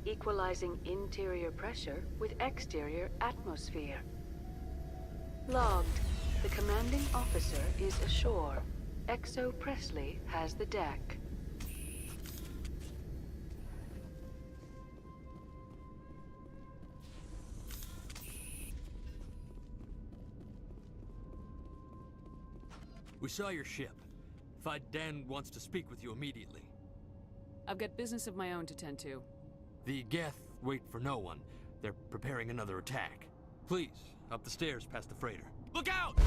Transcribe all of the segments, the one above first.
Equalizing interior pressure with exterior atmosphere. Logged. The commanding officer is ashore. Exo Presley has the deck. We saw your ship. Dan wants to speak with you immediately. I've got business of my own to tend to. The Geth wait for no one. They're preparing another attack. Please, up the stairs past the freighter. Look out!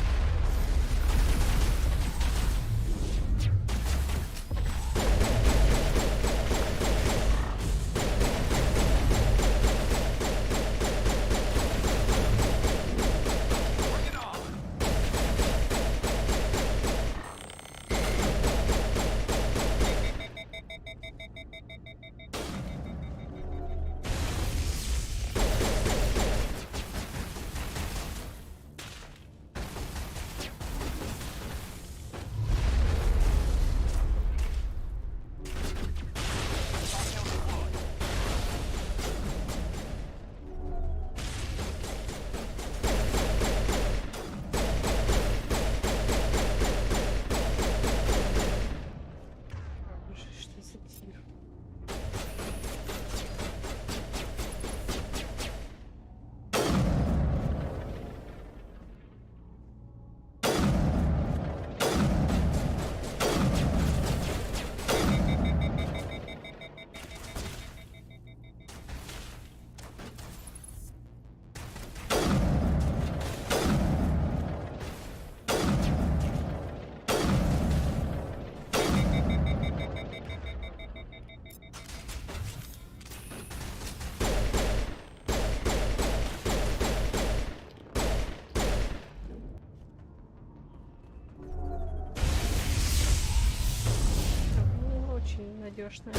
Надежно.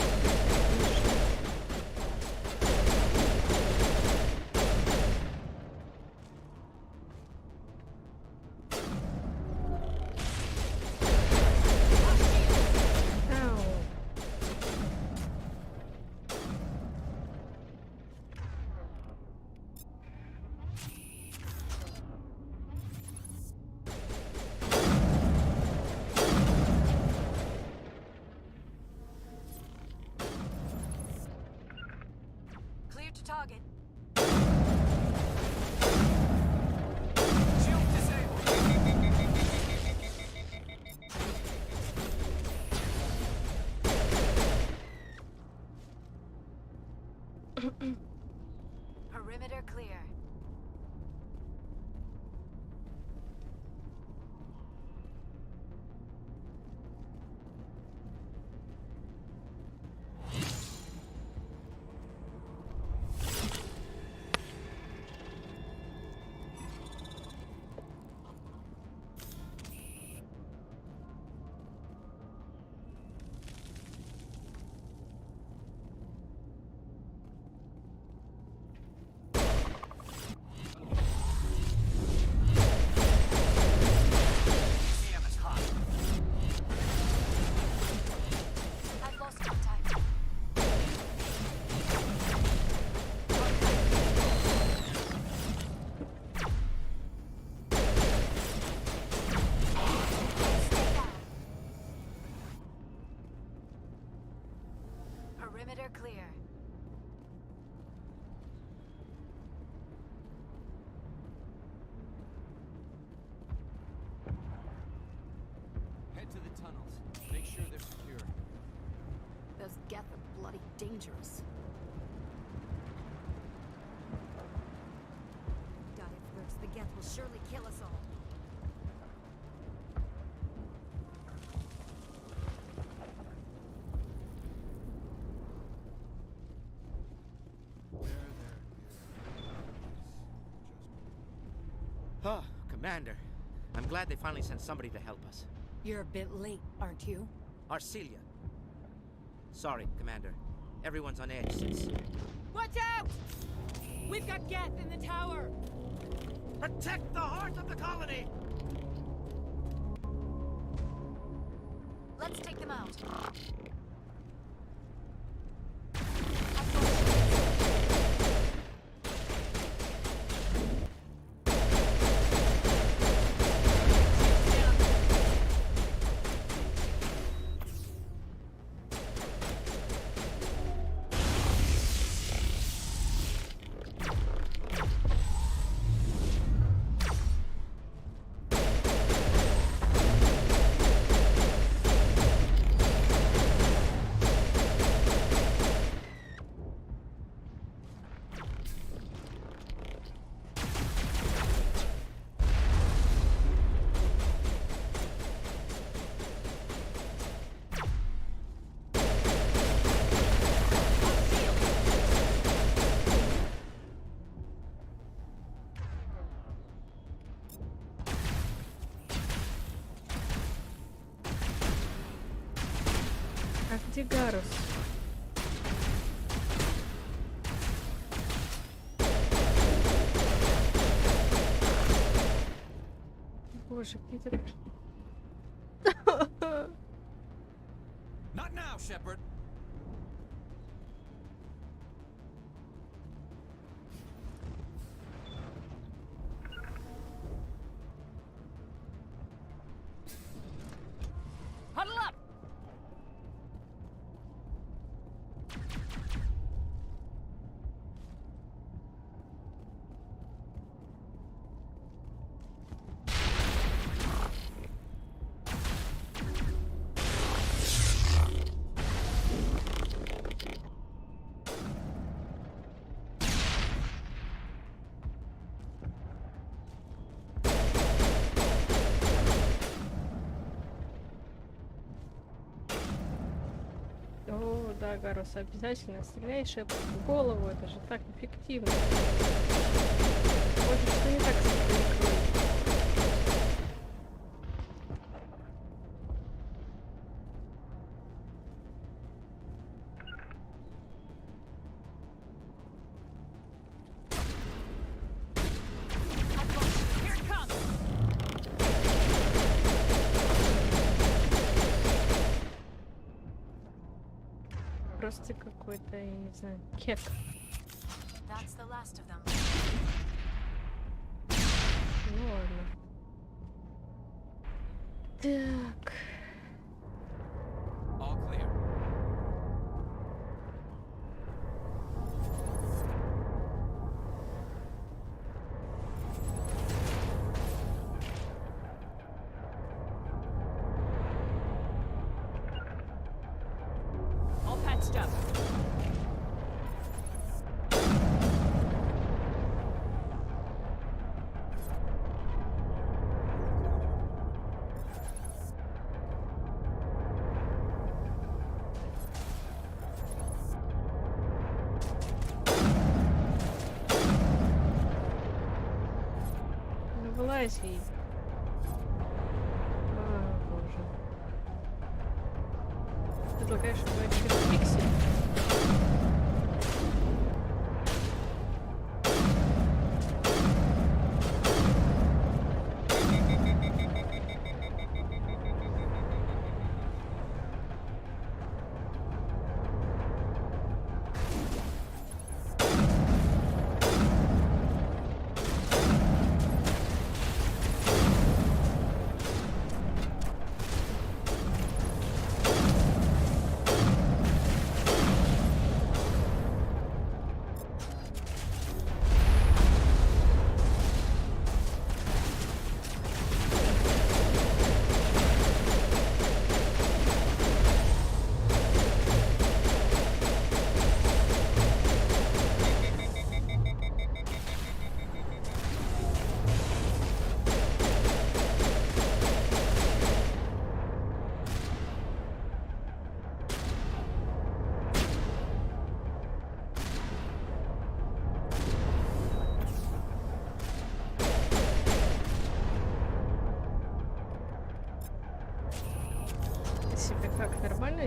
Target. Shield disabled. Perimeter clear. clear. Head to the tunnels. Make sure they're secure. Those Geth are bloody dangerous. Die first, the Geth will surely kill us all. Oh, Commander. I'm glad they finally sent somebody to help us. You're a bit late, aren't you? Arcelia. Sorry, Commander. Everyone's on edge since... Watch out! We've got Geth in the tower! Protect the heart of the colony! Let's take them out. А где Гарус? Боже, где ты? Not now, Shepard. Huddle up! О, да, Гарус, обязательно стреляй Шепард в голову, это же так эффективно. Боже, что не так с этой игрой? Here it comes! Просто какой-то, я не знаю, кек. That's the last of them. Ну ладно. Так. All clear. All patched up. Ну вылазь ей. А, боже. Предлагаешь убрать пиксель?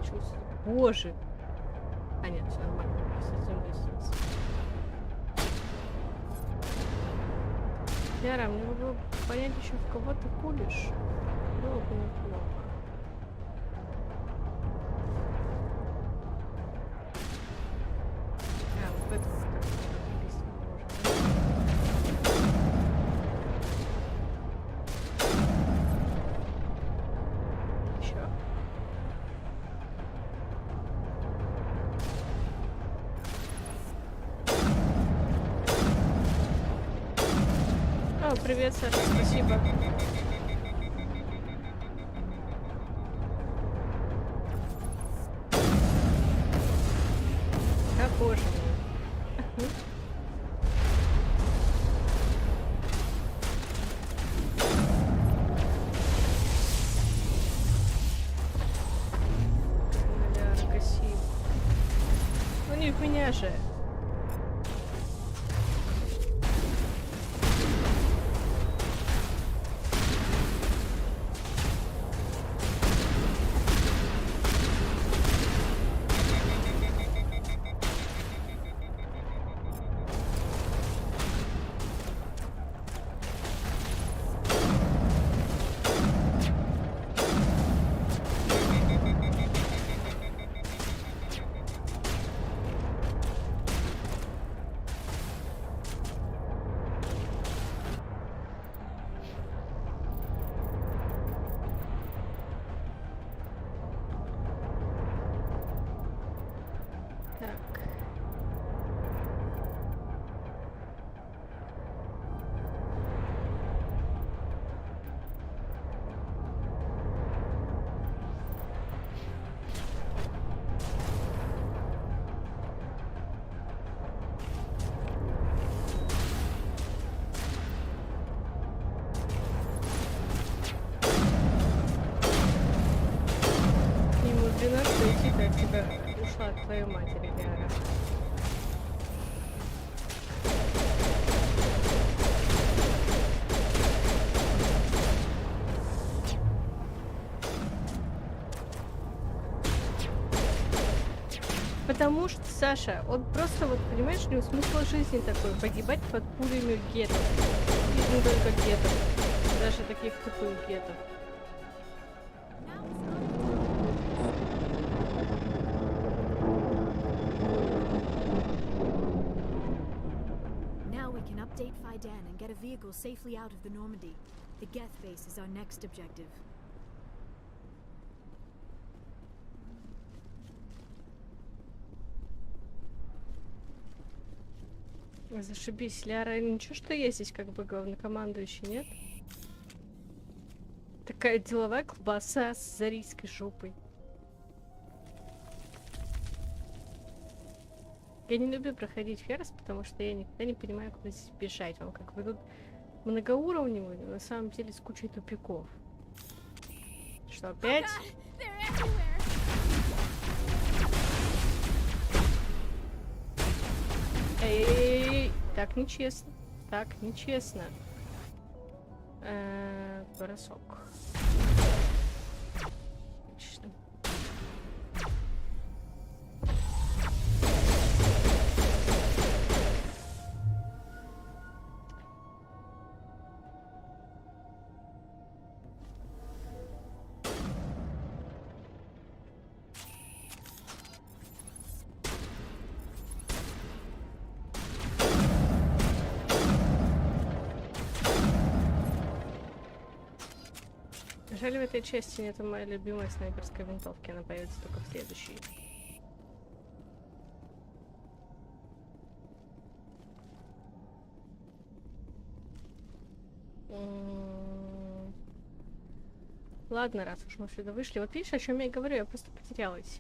поворачиваюсь. Боже! А нет, все нормально. Просто с земли снялся. Яра, мне бы было понять еще, в кого ты пулишь. Было бы неплохо. А, вот в этом еще. О, привет, Саша, спасибо. Похоже. Бля, красиво. Ну не в меня же. Так. Не мудрено, что идти от тебя ушла от твоей матери, Диара. Потому что, Саша, он просто, вот, понимаешь, у него смысл жизни такой, погибать под пулями гетов. И не только гетов, даже таких тупых гетов. Now we can update Fidan and get a vehicle safely out of the Normandy. The Geth base is our next objective. Зашибись, Ляра, ничего, что я здесь как бы главнокомандующий, нет? Такая деловая колбаса с зарийской жопой. Я не люблю проходить Ферос, потому что я никогда не понимаю, куда здесь бежать. Он как бы тут многоуровневый, но на самом деле с кучей тупиков. Что, опять? Эй, так нечестно. Так нечестно. Бросок. Отлично. Жаль, в этой части нет моей любимой снайперской винтовки, она появится только в следующей. Ладно, раз уж мы сюда вышли. Вот видишь, о чем я и говорю, я просто потерялась.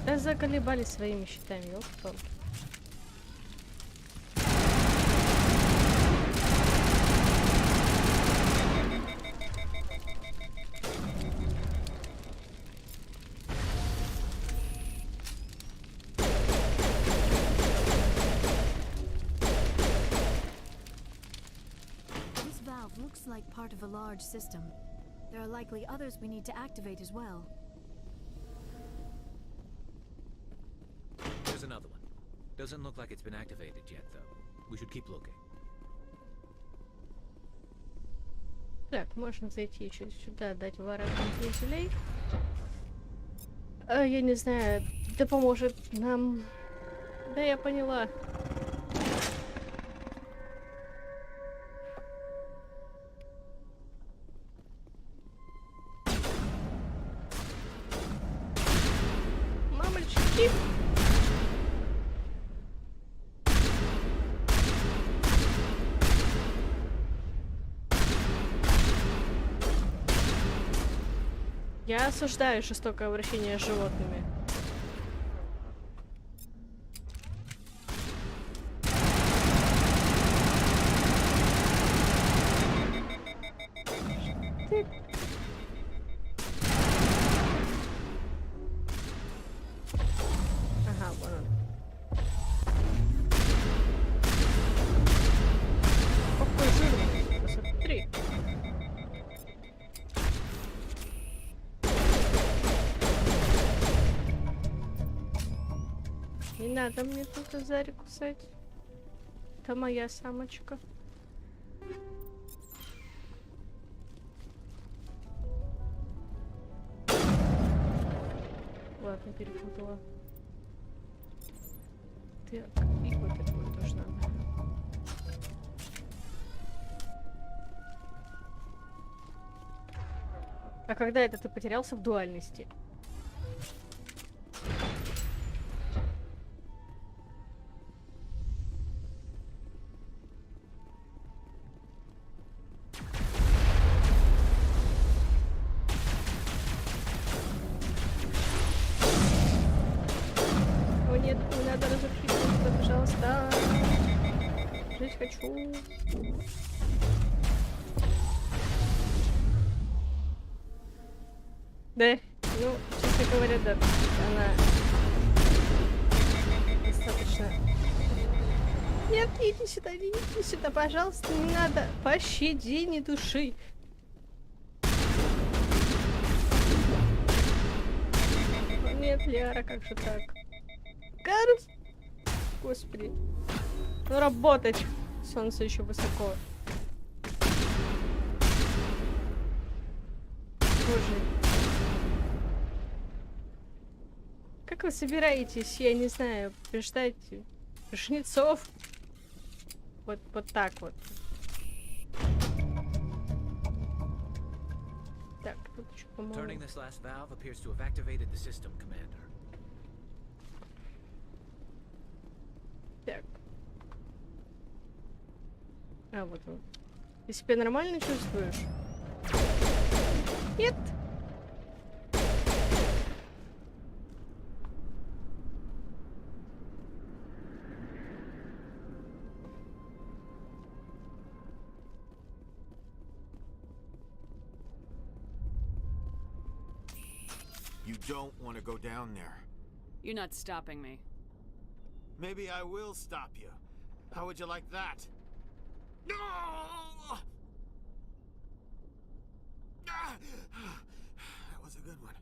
Да заколебали своими щитами, ёлки-палки. part of a large system. There are likely others we need to activate as well. There's another one. Doesn't look like it's been activated yet, though. We should keep looking. Так, можно зайти еще сюда, дать воротным двигателей. Я не знаю, это поможет нам. Да, я поняла. Мамочки! Я осуждаю жестокое обращение с животными. Ага, вон он. Какой жирный. Посмотри. Не надо мне тут Азари кусать. Это моя самочка. Ладно, перепутала. Так, и вот это вот тоже надо. А когда это ты потерялся в дуальности? Нет, не надо разрушить это, пожалуйста. Жить хочу. Да, ну, честно говоря, да, она достаточно... Нет, иди сюда, иди сюда, пожалуйста, не надо. Пощади, не души. Нет, Лиара, как же так? Гарус! Господи. Ну работать. Солнце еще высоко. Боже. Как вы собираетесь, я не знаю, ждать жнецов? Вот так вот. Так, тут еще, по-моему... Turning this last valve appears to have activated the system, Commander. Так. А, вот он. Ты себя нормально чувствуешь? Нет. You don't want to go down there. You're not stopping me. Maybe I will stop you. How would you like that? No! That was a good one.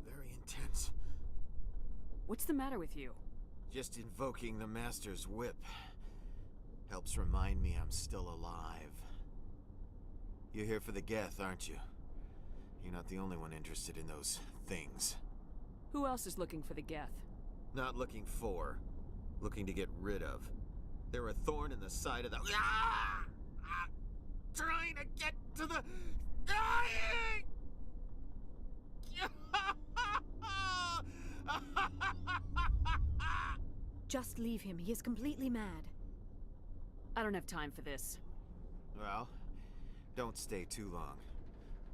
Very intense. What's the matter with you? Just invoking the Master's whip helps remind me I'm still alive. You're here for the Geth, aren't you? You're not the only one interested in those things. Who else is looking for the Geth? Not looking for, looking to get rid of. They're a thorn in the side of the... Trying to get to the... Just leave him. He is completely mad. I don't have time for this. Well, don't stay too long,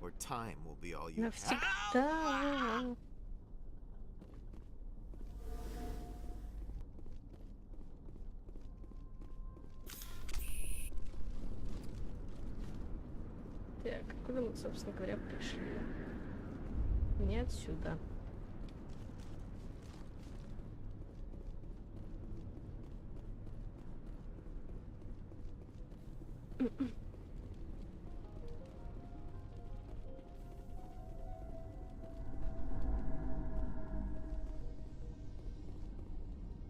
or time will be all you have. Навсегда. Так, куда мы, собственно говоря, пришли? Не отсюда.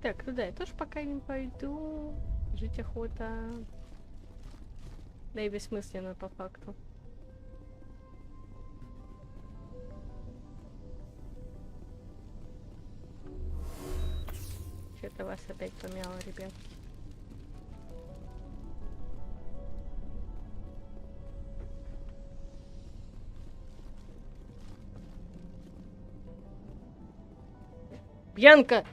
Так, туда я тоже пока не пойду. Жить охота. Да и бессмысленно по факту. Что-то вас опять помяло, ребят. Бьянка!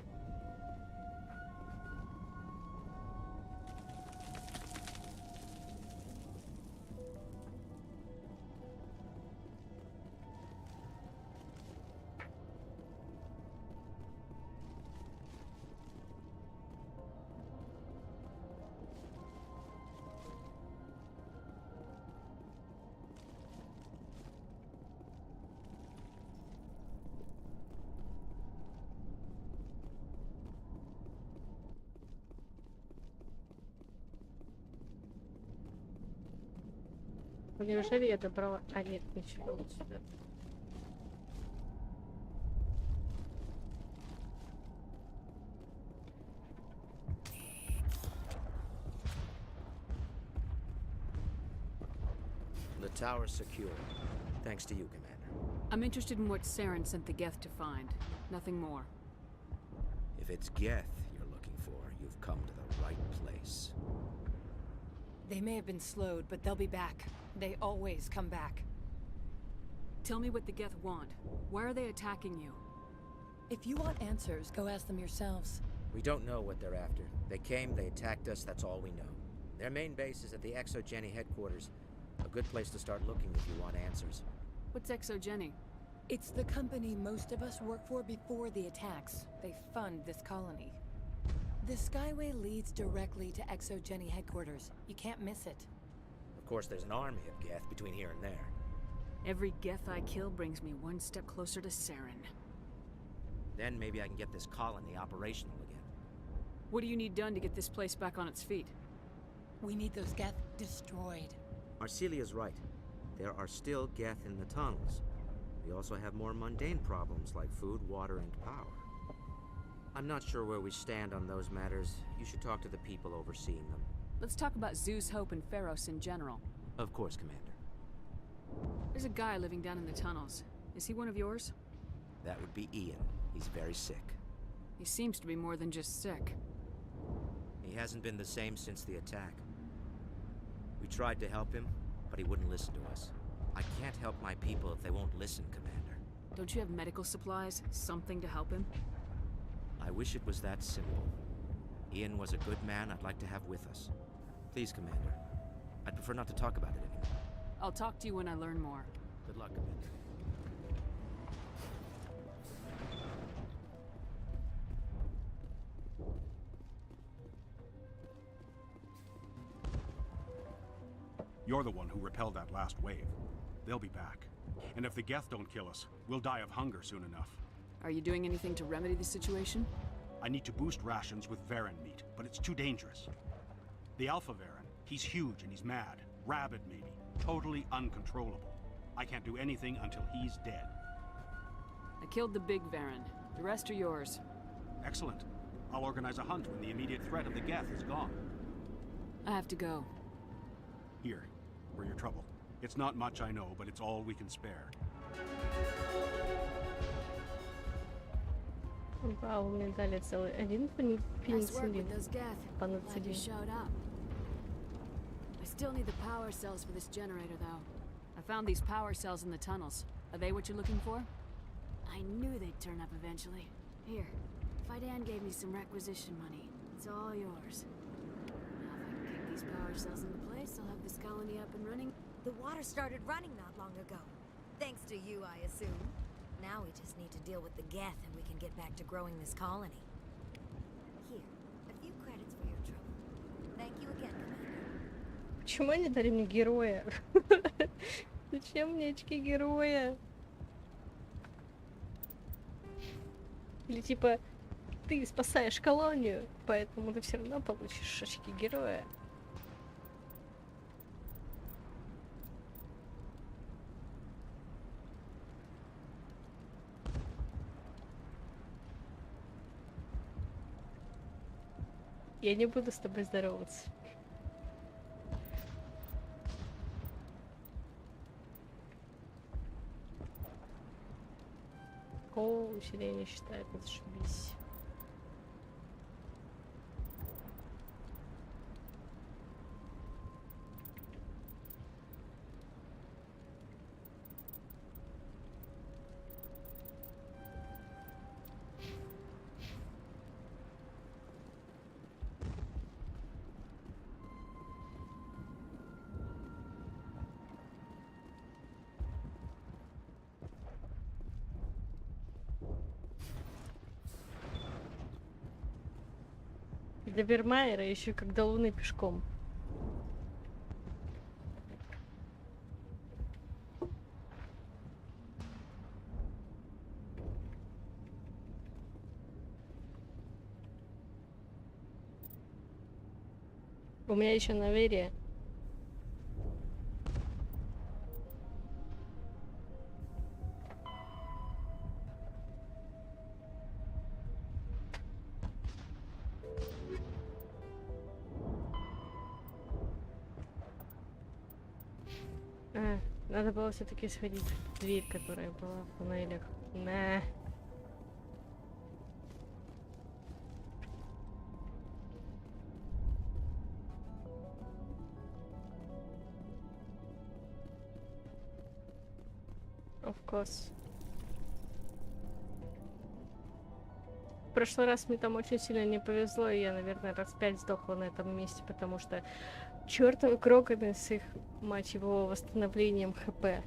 Неужели я добрала? А нет, ничего, вот сюда. The tower's secure. Thanks to you, Commander. I'm interested in what Saren sent the Geth to find. Nothing more. If it's Geth you're looking for, you've come to the right place. They may have been slowed, but they'll be back. They always come back. Tell me what the Geth want. Why are they attacking you? If you want answers, go ask them yourselves. We don't know what they're after. They came, they attacked us, that's all we know. Their main base is at the Exogeny headquarters. A good place to start looking if you want answers. What's Exogeny? It's the company most of us work for before the attacks. They fund this colony. The Skyway leads directly to Exogeny headquarters. You can't miss it. Of course, there's an army of Geth between here and there. Every Geth I kill brings me one step closer to Saren. Then maybe I can get this colony operational again. What do you need done to get this place back on its feet? We need those Geth destroyed. Arcelia's right. There are still Geth in the tunnels. We also have more mundane problems like food, water, and power. I'm not sure where we stand on those matters. You should talk to the people overseeing them. Let's talk about Zeus, Hope, and Feros in general. Of course, Commander. There's a guy living down in the tunnels. Is he one of yours? That would be Ian. He's very sick. He seems to be more than just sick. He hasn't been the same since the attack. We tried to help him, but he wouldn't listen to us. I can't help my people if they won't listen, Commander. Don't you have medical supplies? Something to help him? I wish it was that simple. Ian was a good man I'd like to have with us. Please, Commander. I'd prefer not to talk about it anymore. I'll talk to you when I learn more. Good luck, Commander. You're the one who repelled that last wave. They'll be back. And if the Geth don't kill us, we'll die of hunger soon enough. Are you doing anything to remedy the situation? I need to boost rations with Varen meat, but it's too dangerous. The Alpha Varen, he's huge and he's mad. Rabid, maybe. Totally uncontrollable. I can't do anything until he's dead. I killed the big Varen. The rest are yours. Excellent. I'll organize a hunt when the immediate threat of the Geth is gone. I have to go. Here, for your trouble. It's not much, I know, but it's all we can spare. Вау, мне дали целый один Nice work пенициллин. with those Geth. Glad you Панацилин. showed up. I still need the power cells for this generator, though. I found these power cells in the tunnels. Are they what you're looking for? I knew they'd turn up eventually. Here, Fidan gave me some requisition money. It's all yours. Now if I can kick these power cells into place, I'll have this colony up and running. The water started running not long ago. Thanks to you, I assume. Now we just need to deal with the Geth and we can get back to growing this colony. Here, a few credits for your trouble. Thank you again, Commander. Почему они дали мне героя? Зачем мне очки героя? Или типа ты спасаешь колонию, поэтому ты все равно получишь очки героя. Я не буду с тобой здороваться. О, усиление считает, это зашибись. До Вермайера еще как до Луны пешком. У меня еще наверие. Надо было все-таки сходить в дверь, которая была в туннелях. На. Of course. В прошлый раз мне там очень сильно не повезло, и я, наверное, раз 5 сдохла на этом месте, потому что чертовы кроконы с их, мать его, восстановлением ХП.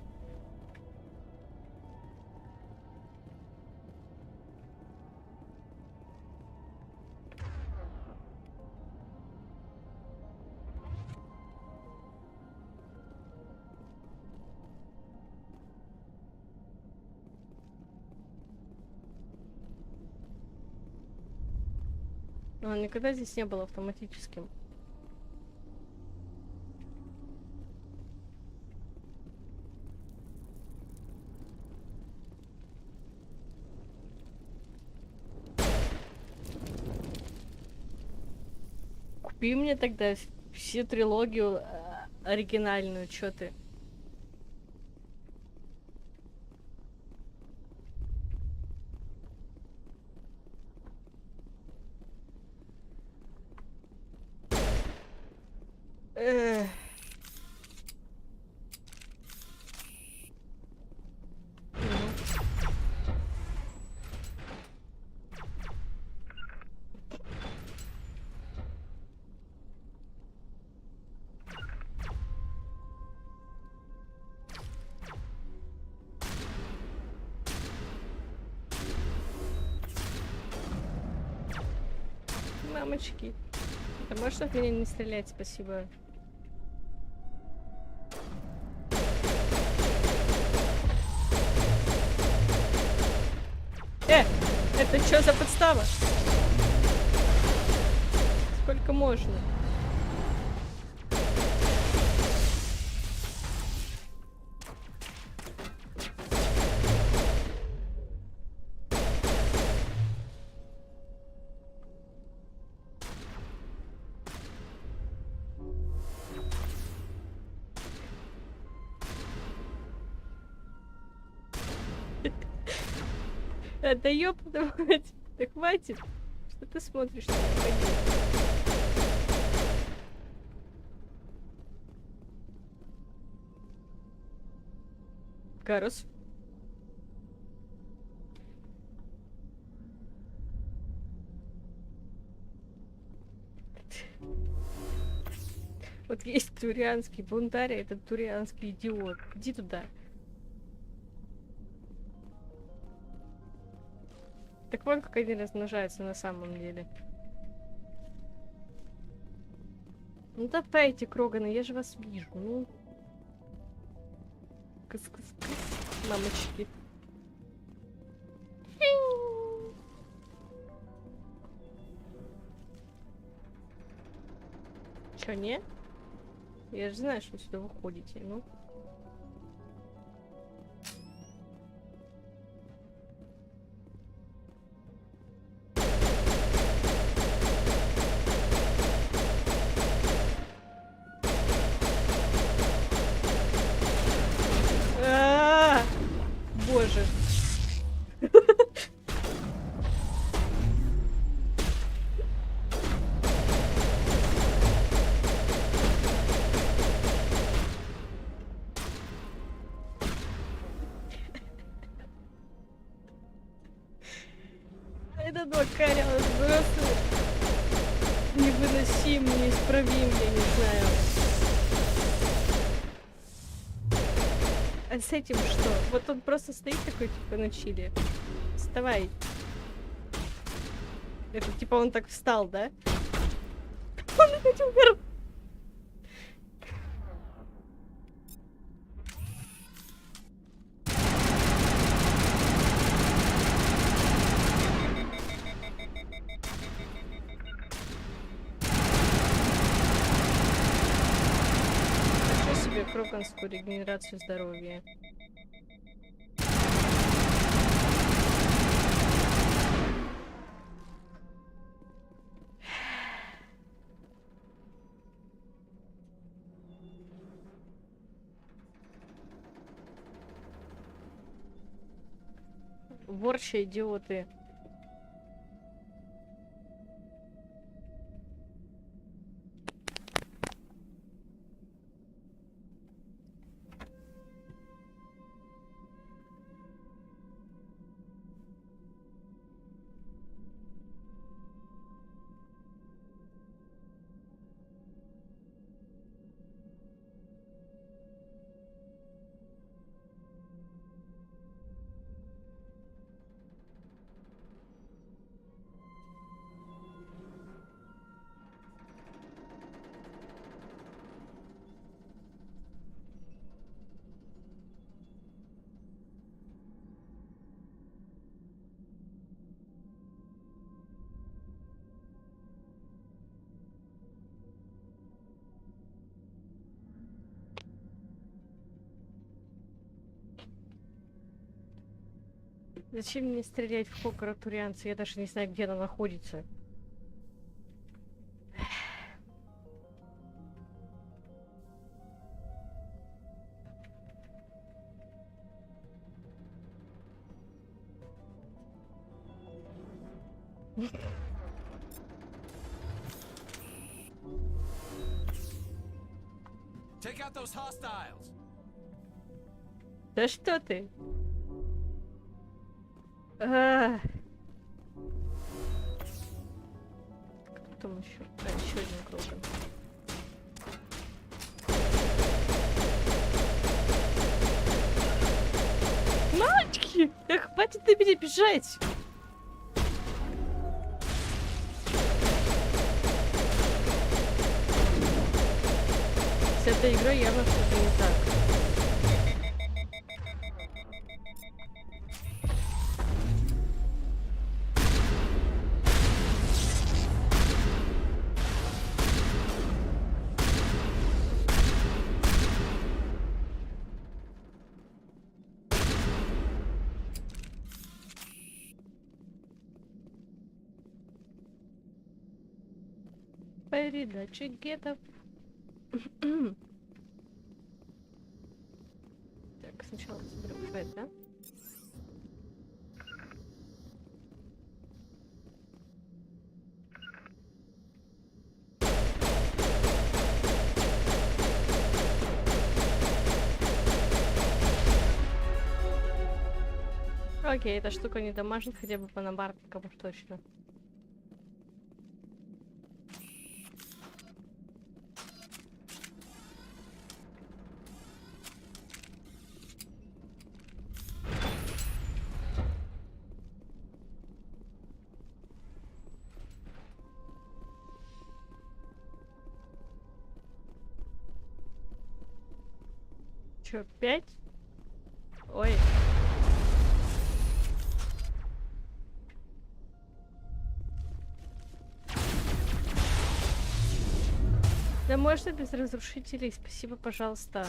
Но он никогда здесь не был автоматическим. Купи мне тогда всю трилогию оригинальную, чё ты? Мамочки. Ты можешь от меня не стрелять, спасибо. Это что за подстава? Сколько можно? Да ёпта, да хватит. Что ты смотришь на меня? Карус. Вот есть турианский бунтарь, а этот турианский идиот. Иди туда. Так вон как они размножаются на самом деле. Ну давайте, кроганы, я же вас вижу. Ну. Кыс-кыс-кыс, мамочки. Чё, не? Я же знаю, что вы сюда выходите, ну. Боже. Этот Макарян просто невыносим, неисправим, я не знаю. А с этим что? Вот он просто стоит такой, типа, на чиле. Вставай. Это типа он так встал, да? Он хотел вверх. Кроганскую регенерацию здоровья. Ворча, идиоты. Зачем мне стрелять в Хокера Турианца? Я даже не знаю, где она находится. Take out those hostiles. Да что ты? Кто там еще? Еще один Кроган. Мальчики! Да хватит на меня бежать! С этой игрой явно что-то не так. Передача гетов. Так, сначала соберем фэт, да? Окей, эта штука не дамажит хотя бы по набарникам уж точно. Чё, 5? Ой. Да можно без разрушителей? Спасибо, пожалуйста.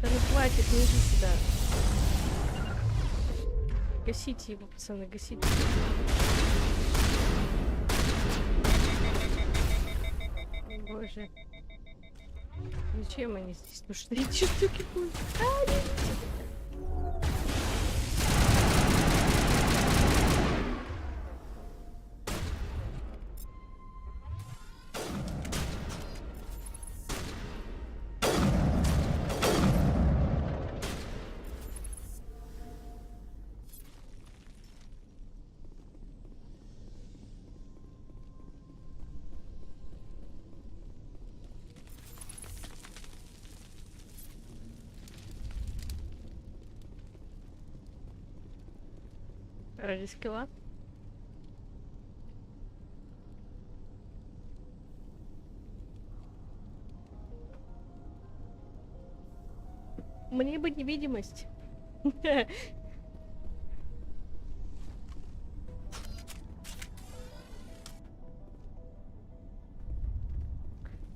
Да ну хватит, не иди сюда. Гасите его, пацаны, гасите. О, боже. Зачем они здесь? Ну что эти штуки будут? А, нет. Ради скилла. Мне бы невидимость.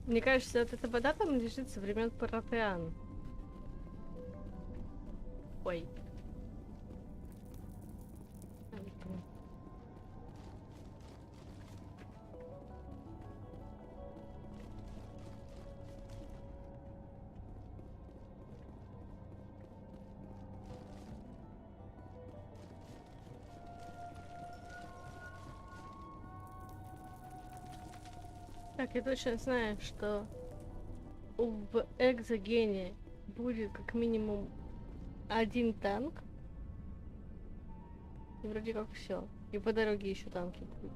Мне кажется, вот эта вода там лежит со времен Паратеан. Ой. Так, я точно знаю, что в экзогене будет как минимум один танк. И вроде как все. И по дороге еще танки будут.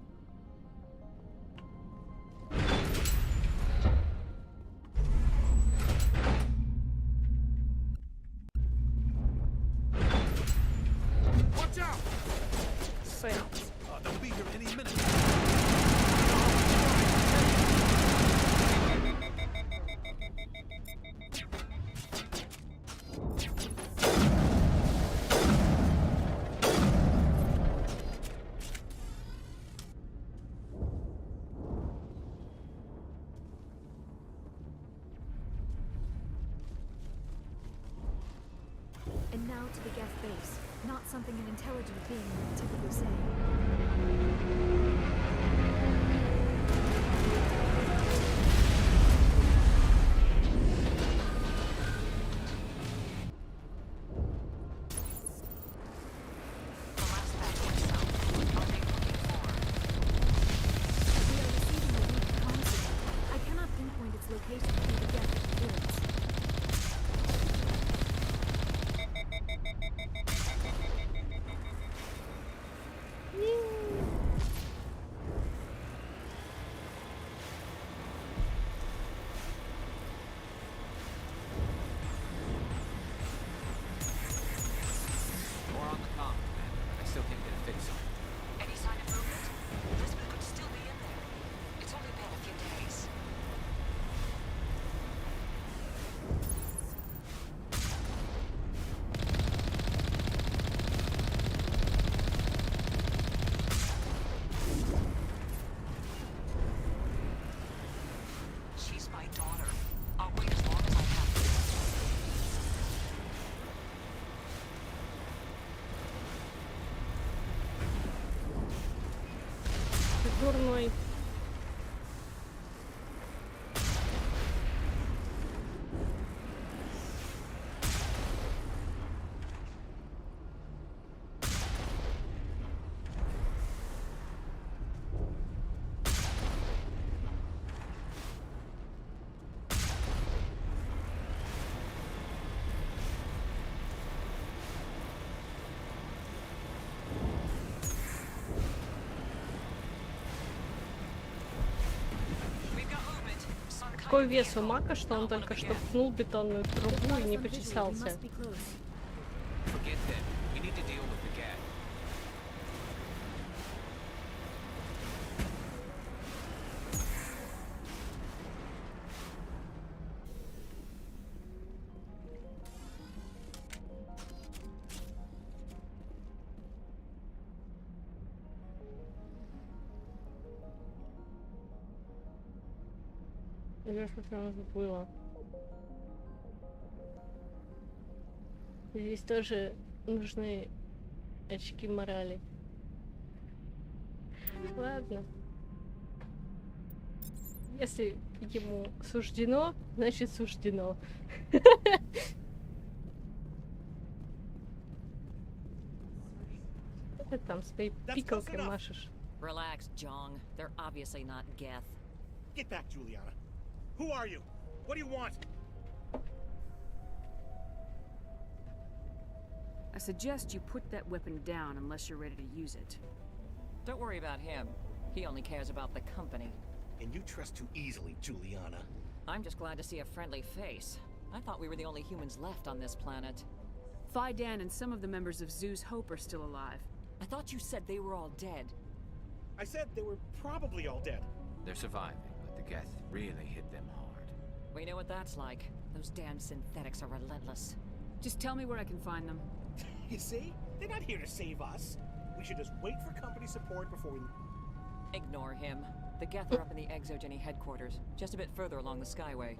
And now to the Geth base. Not something an intelligent being would typically say. Дурной. Какой вес у Мака, что он только что пнул бетонную трубу и не почесался. Я что там забыла. Здесь тоже нужны очки морали. Ладно. Если ему суждено, значит суждено. Ты там своей пикалкой машешь. Relax, Jong. They're obviously not Geth. Get back, Juliana. Who are you? What do you want? I suggest you put that weapon down unless you're ready to use it. Don't worry about him. He only cares about the company. And you trust too easily, Juliana. I'm just glad to see a friendly face. I thought we were the only humans left on this planet. Fidan and some of the members of Zoo's Hope are still alive. thought you said they were all dead. I said they were probably all dead. They're surviving, but the Geth really hit them hard. We know what that's like. Those damn synthetics are relentless. Just tell me where I can find them. You see? They're not here to save us. We should just wait for company support before we... Ignore him. The Geth are up in the Exogeny headquarters, just a bit further along the Skyway.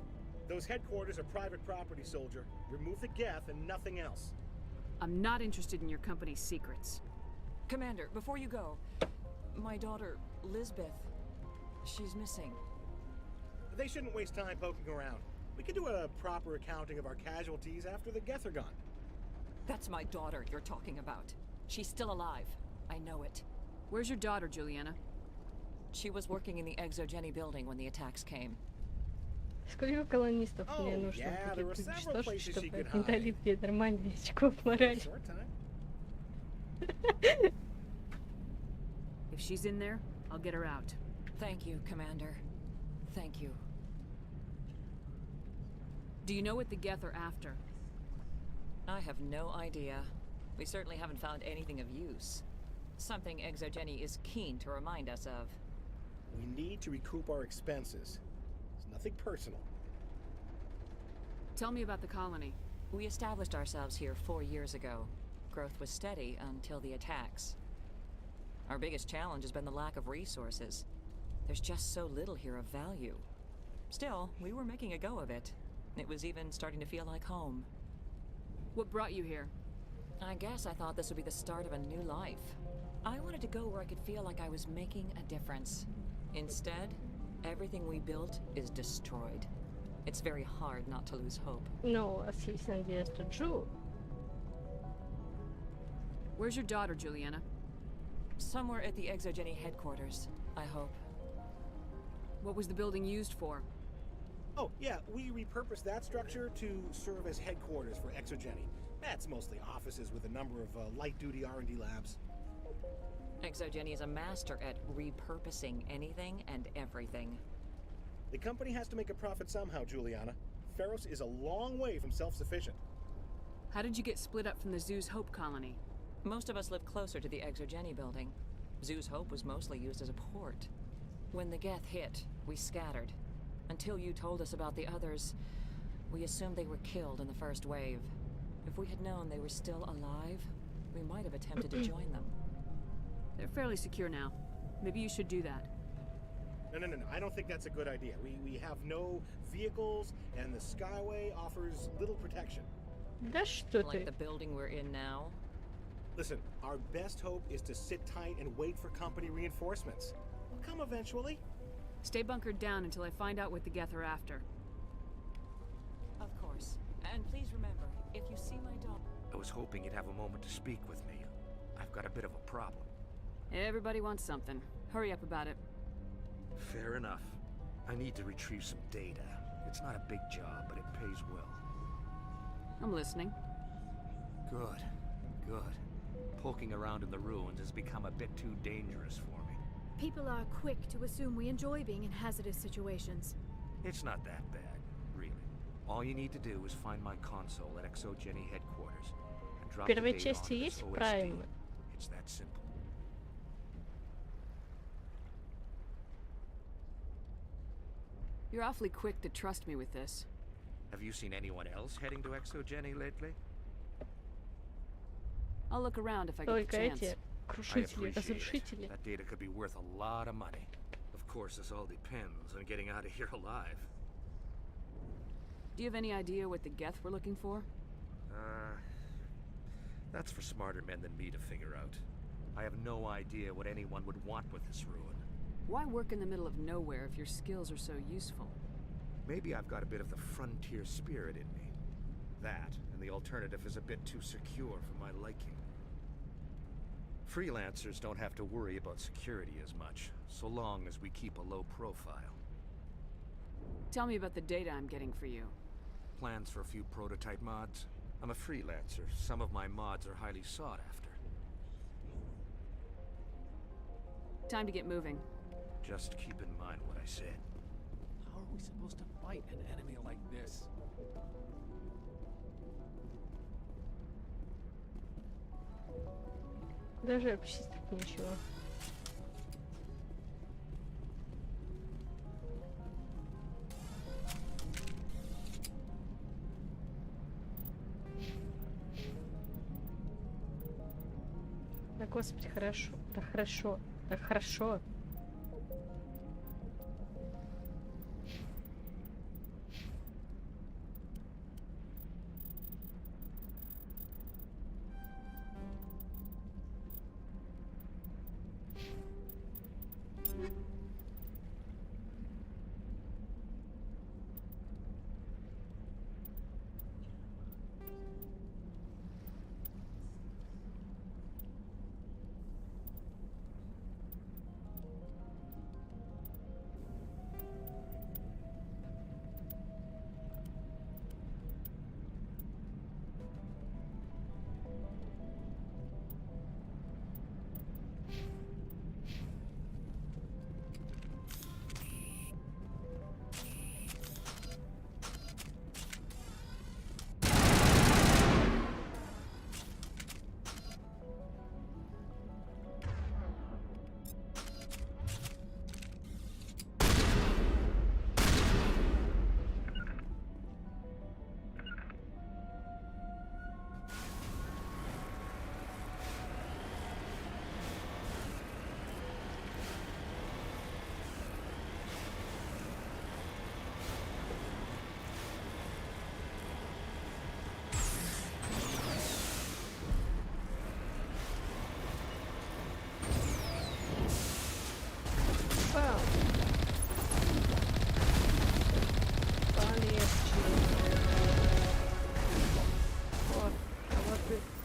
Those headquarters are private property, soldier. Remove the Geth and nothing else. I'm not interested in your company's secrets. Commander, before you go, my daughter, Lisbeth, she's missing. They shouldn't waste time poking around. We can do a proper accounting of our casualties after the Geth are gone. That's my daughter you're talking about. She's still alive. I know it. Where's your daughter, Juliana? She was working in the Exogeny building when the attacks came. Сколько колонистов мне нужно будет уничтожить, чтобы они дали мне нормальные очков морали? If she's in there, I'll get her out. Thank you, Commander. Thank you. Do you know what the Geth are after? I have no idea. We certainly haven't found anything of use. Something Exogeny is keen to remind us of. We need to recoup our expenses. It's nothing personal. Tell me about the colony. We established ourselves here 4 years ago. Growth was steady until the attacks. Our biggest challenge has been the lack of resources. There's just so little here of value. Still, we were making a go of it. It was even starting to feel like home. What brought you here? I guess I thought this would be the start of a new life. I wanted to go where I could feel like I was making a difference. Instead, everything we built is destroyed. It's very hard not to lose hope. Но у вас есть надежда, Джу. Where's your daughter, Juliana? Somewhere at the Exogeny headquarters, I hope. What was the building used for? Oh, yeah, we repurposed that structure to serve as headquarters for Exogeny. That's mostly offices with a number of light-duty R&D labs. Exogeny is a master at repurposing anything and everything. The company has to make a profit somehow, Juliana. Feros is a long way from self-sufficient. How did you get split up from the Zoo's Hope colony? Most of us live closer to the Exogeny building. Zoo's Hope was mostly used as a port. When the Geth hit, we scattered. Until you told us about the others, we assumed they were killed in the first wave. If we had known they were still alive, we might have attempted to join them. They're fairly secure now. Maybe you should do that. No. I don't think that's a good idea. We have no vehicles, and the Skyway offers little protection. Да что Like ты? the building we're in now? Listen, our best hope is to sit tight and wait for company reinforcements. They'll come eventually. Stay bunkered down until I find out what the Geth are after. Of course. And please remember, if you see my daughter... I was hoping you'd have a moment to speak with me. I've got a bit of a problem. Everybody wants something. Hurry up about it. Fair enough. I need to retrieve some data. It's not a big job, but it pays well. I'm listening. Good. Poking around in the ruins has become a bit too dangerous for me. People are quick to assume we enjoy being in hazardous situations. It's not that bad, really. All you need to do is find my console at Exogeny headquarters and drop В the первой data части onto есть this OSD. Прайм. It's that simple. You're awfully quick to trust me with this. Have you seen anyone else heading to Exogeny lately? I'll look around if I get Только the chance. эти I крушители, appreciate разрушители. it. That data could be worth a lot of money. Of course, this all depends on getting out of here alive. Do you have any idea what the Geth were looking for? That's for smarter men than me to figure out. I have no idea what anyone would want with this ruin. Why work in the middle of nowhere if your skills are so useful? Maybe I've got a bit of the frontier spirit in me. That, and the alternative is a bit too secure for my liking. Freelancers don't have to worry about security as much, so long as we keep a low profile. Tell me about the data I'm getting for you. Plans for a few prototype mods? I'm a freelancer. Some of my mods are highly sought after. Time to get moving. Just keep in mind what I said. How are we supposed to fight an enemy like this? Даже обчистить ничего. Да господи, хорошо. Да хорошо. Да хорошо.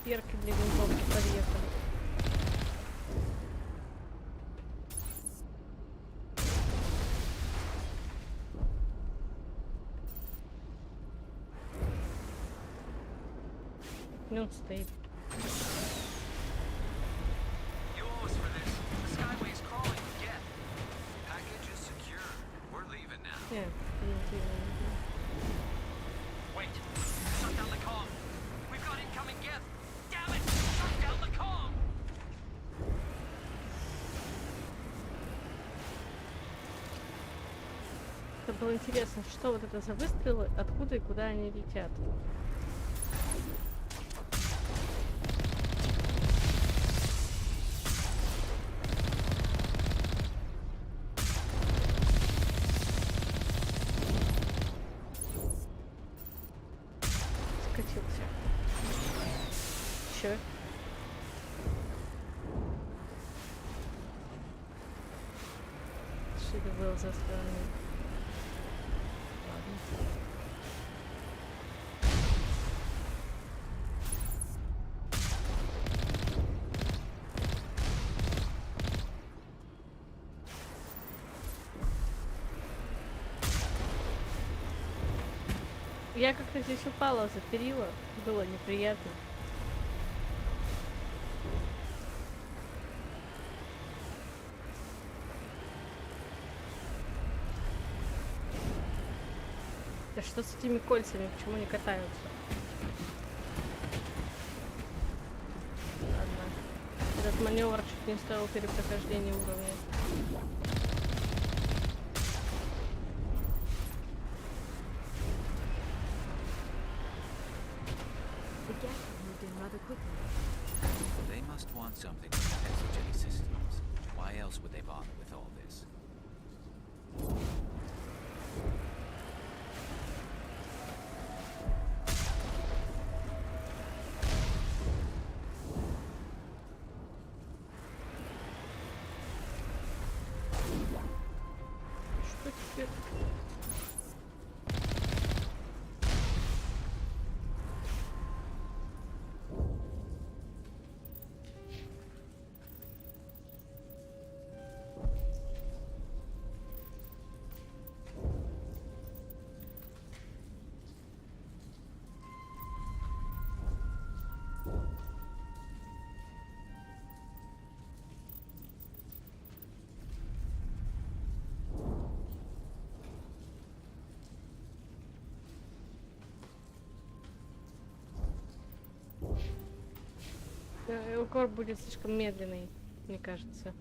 Перки для винтовки подъехали. И он стоит. Это было интересно, что вот это за выстрелы, откуда и куда они летят. Скатился. Чё? Что это было за странный? Я как-то здесь упала за перила, было неприятно. Да что с этими кольцами, почему они катаются? Ладно. Этот маневр чуть не стоил перепрохождения уровня. They must want something from the exogeny systems. Why else would they bother with all this? Что теперь? Укор будет слишком медленный, мне кажется.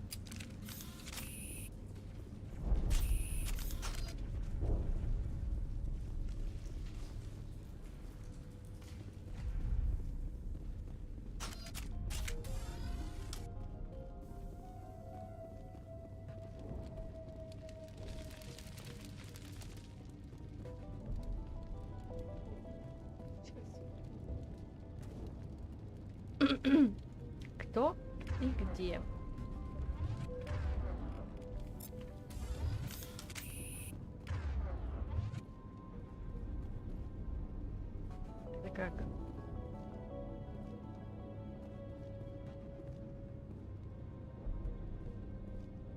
Кто и где? Это как?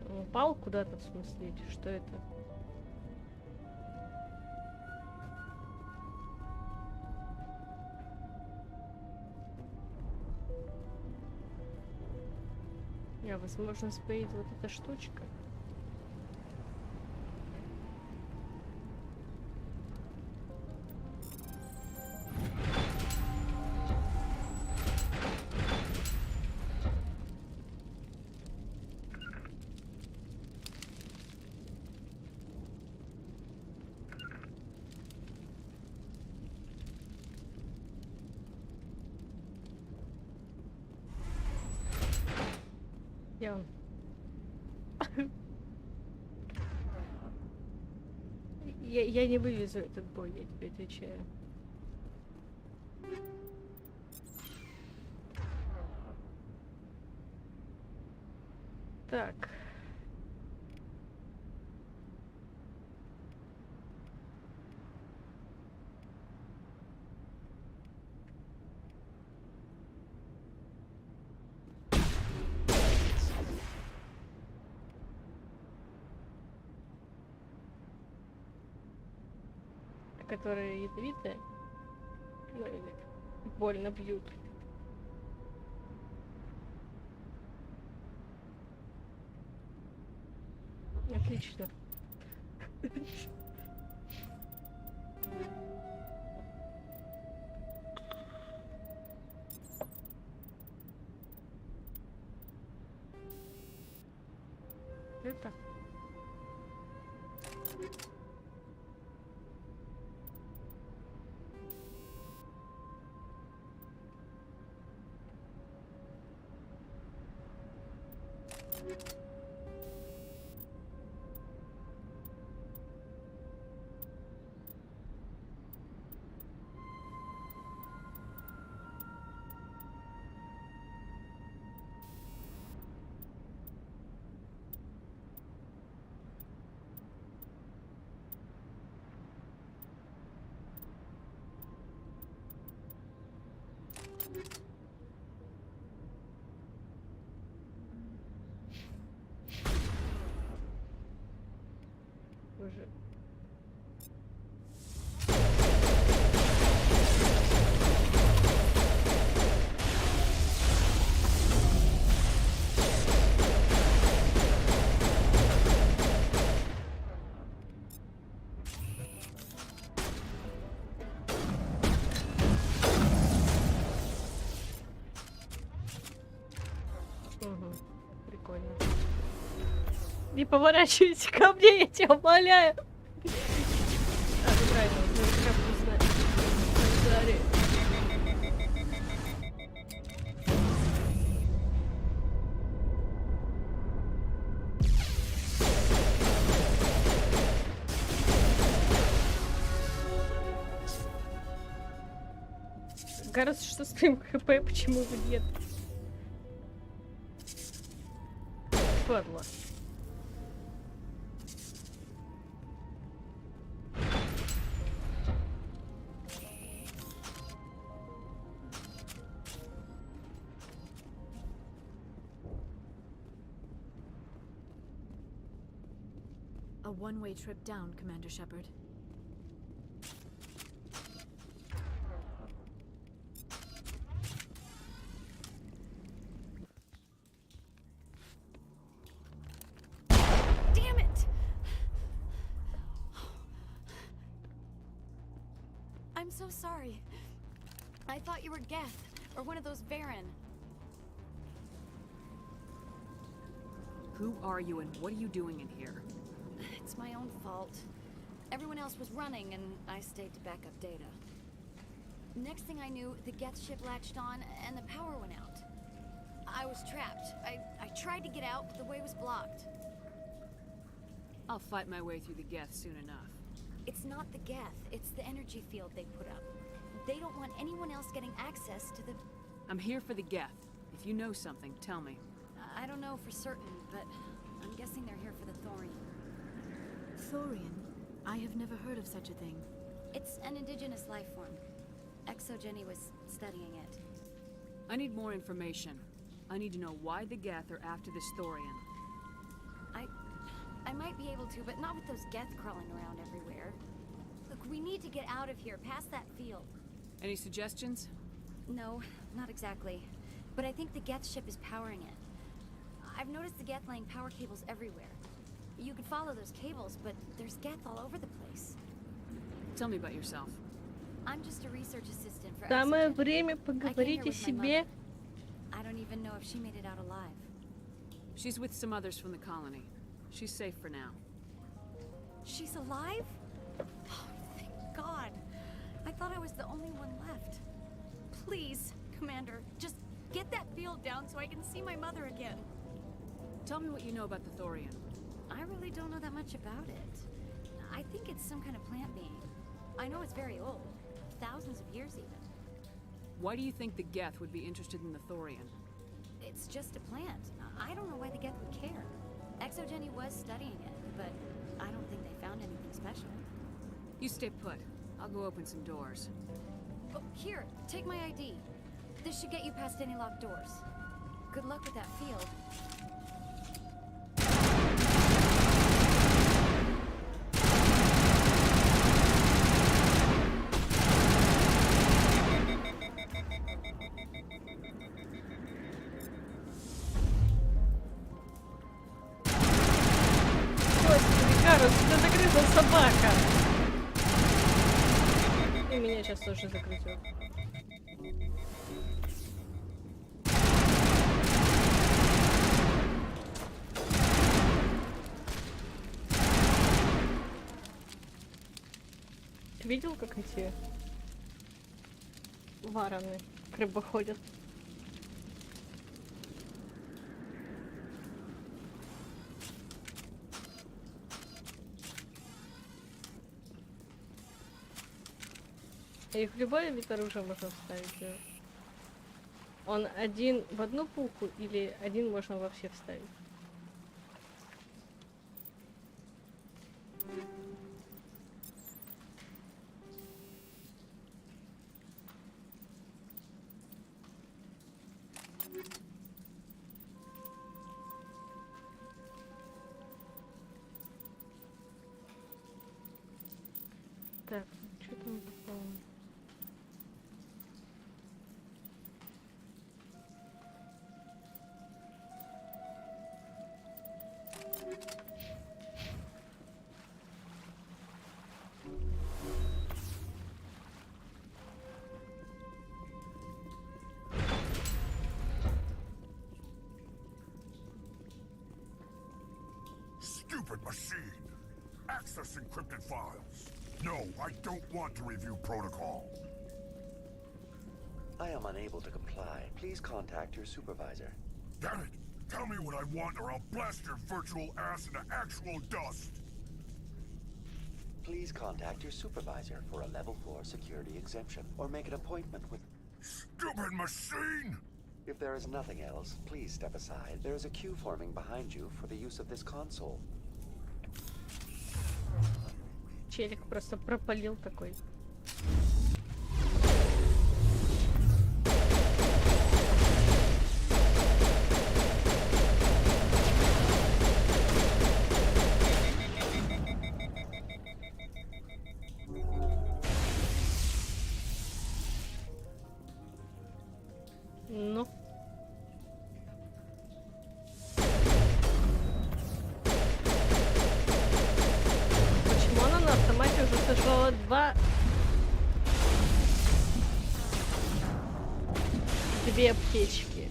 Он упал куда-то, в смысле? Или что это? Возможно, стоит вот эта штучка. Где он? Я не вывезу этот бой, я тебе отвечаю. Так. Которые ядовитые, ну или больно бьют. Отлично. Это. Уже. Прикольно. Не поворачивайся ко мне, я тебя умоляю. А, ну правильно, как вкусно. Sorry. Кажется, что с твоим хп, почему бы нет? Падла. A one-way trip down, Commander Shepard. Damn it! I'm so sorry. I thought you were Geth, or one of those Varen. Who are you and what are you doing in here? It's my own fault. Everyone else was running, and I stayed to back up data. Next thing I knew, the Geth ship latched on, and the power went out. I was trapped. I tried to get out, but the way was blocked. I'll fight my way through the Geth soon enough. It's not the Geth, it's the energy field they put up. They don't want anyone else getting access to the... I'm here for the Geth. If you know something, tell me. I don't know for certain, but I'm guessing they're here for the thorium. Thorium? I have never heard of such a thing. It's an indigenous life form. Exogeny was studying it. I need more information. I need to know why the Geth are after this thorium. I might be able to, but not with those Geth crawling around everywhere. Look, we need to get out of here, past that field. Any suggestions? No, not exactly. But I think the Geth ship is powering it. I've noticed the Geth laying power cables everywhere. You could follow those cables, but there's Geth all over the place. Tell me about yourself. I'm just a research assistant for Самое Exogeny. время I came поговорить here о with my себе. mother. I don't even know if she made it out alive. She's with some others from the colony. She's safe for now. She's alive? Oh, thank God. I thought I was the only one left. Please, Commander, just get that field down so I can see my mother again. Tell me what you know about the thorium. I really don't know that much about it. I think it's some kind of plant being. I know it's very old. Thousands of years even. Why do you think the Geth would be interested in the thorium? It's just a plant. I don't know why the Geth would care. Exogeny was studying it, but I don't think they found anything special. You stay put. I'll go open some doors. Oh, here, take my ID. This should get you past any locked doors. Good luck with that field. Ферос, тебя загрызла собака. И меня сейчас тоже загрызет. Ты видел, как эти вороны к рыбе ходят? Их в любой вид оружия можно вставить. Да? Он один в одну пулку или один можно во все вставить? Так, что там такое? Stupid machine! Access encrypted files. No, I don't want to review protocol. I am unable to comply. Please contact your supervisor. Damn it! Tell me what I want or I'll blast your virtual ass into actual dust! Please contact your supervisor for a level 4 security exemption, or make an appointment with... Stupid machine! If there is nothing else, please step aside. There is a queue forming behind you for the use of this console. Челик просто пропалил такой. Ну. Почему она на автомате уже сожрала две аптечки?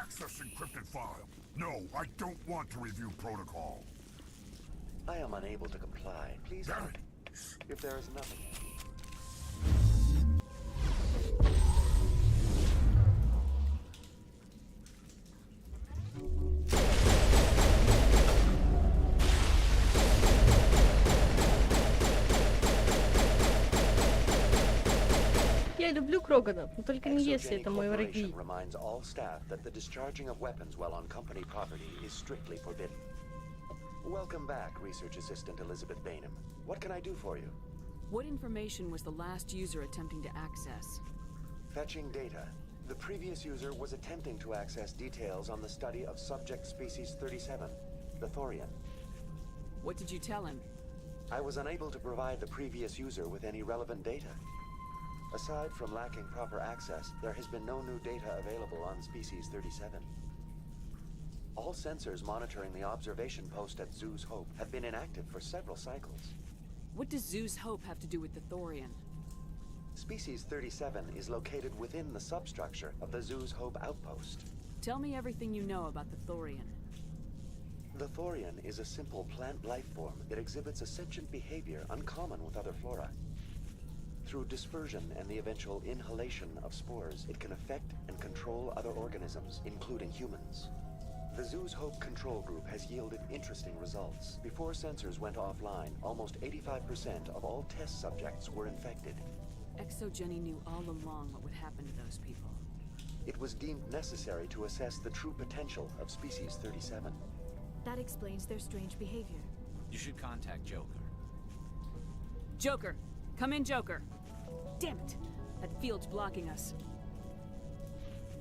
Access encrypted file. No, I don't want to review protocol. I am unable to comply. Please hurry. If there is nothing. Я люблю Кроганов, но только не если это мои враги. Reminds all staff that the discharging of weapons while on company property is strictly forbidden. Welcome back, Research Assistant Elizabeth Bainham. What can I do for you? What information was the last user attempting to access? Fetching data. The previous user was attempting to access details on the study of subject species 37, the Thorian. What did you tell him? I was unable to provide the previous user with any relevant data. Aside from lacking proper access, there has been no new data available on species 37. All sensors monitoring the observation post at Zeus Hope have been inactive for several cycles. What does Zeus Hope have to do with the Thorian? Species 37 is located within the substructure of the Zeus Hope outpost. Tell me everything you know about the Thorian. The Thorian is a simple plant life form that exhibits a sentient behavior uncommon with other flora. Through dispersion and the eventual inhalation of spores, it can affect and control other organisms, including humans. The Zeus Hope control group has yielded interesting results. Before sensors went offline, almost 85% of all test subjects were infected. ExoGeni knew all along what would happen to those people. It was deemed necessary to assess the true potential of species 37. That explains their strange behavior. You should contact Joker. Joker! Come in, Joker! Damn it! That field's blocking us.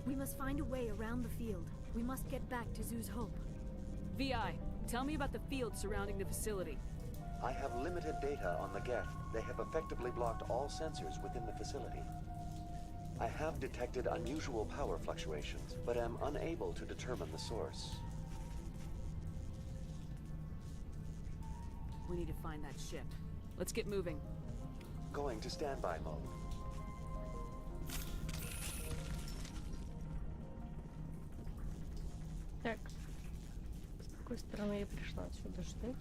We must find a way around the field. We must get back to Zeus Hope. VI, tell me about the field surrounding the facility. I have limited data on the Geth. They have effectively blocked all sensors within the facility. I have detected unusual power fluctuations, but am unable to determine the source. We need to find that ship. Let's get moving. Going to standby mode. Так, с какой стороны я пришла отсюда, что?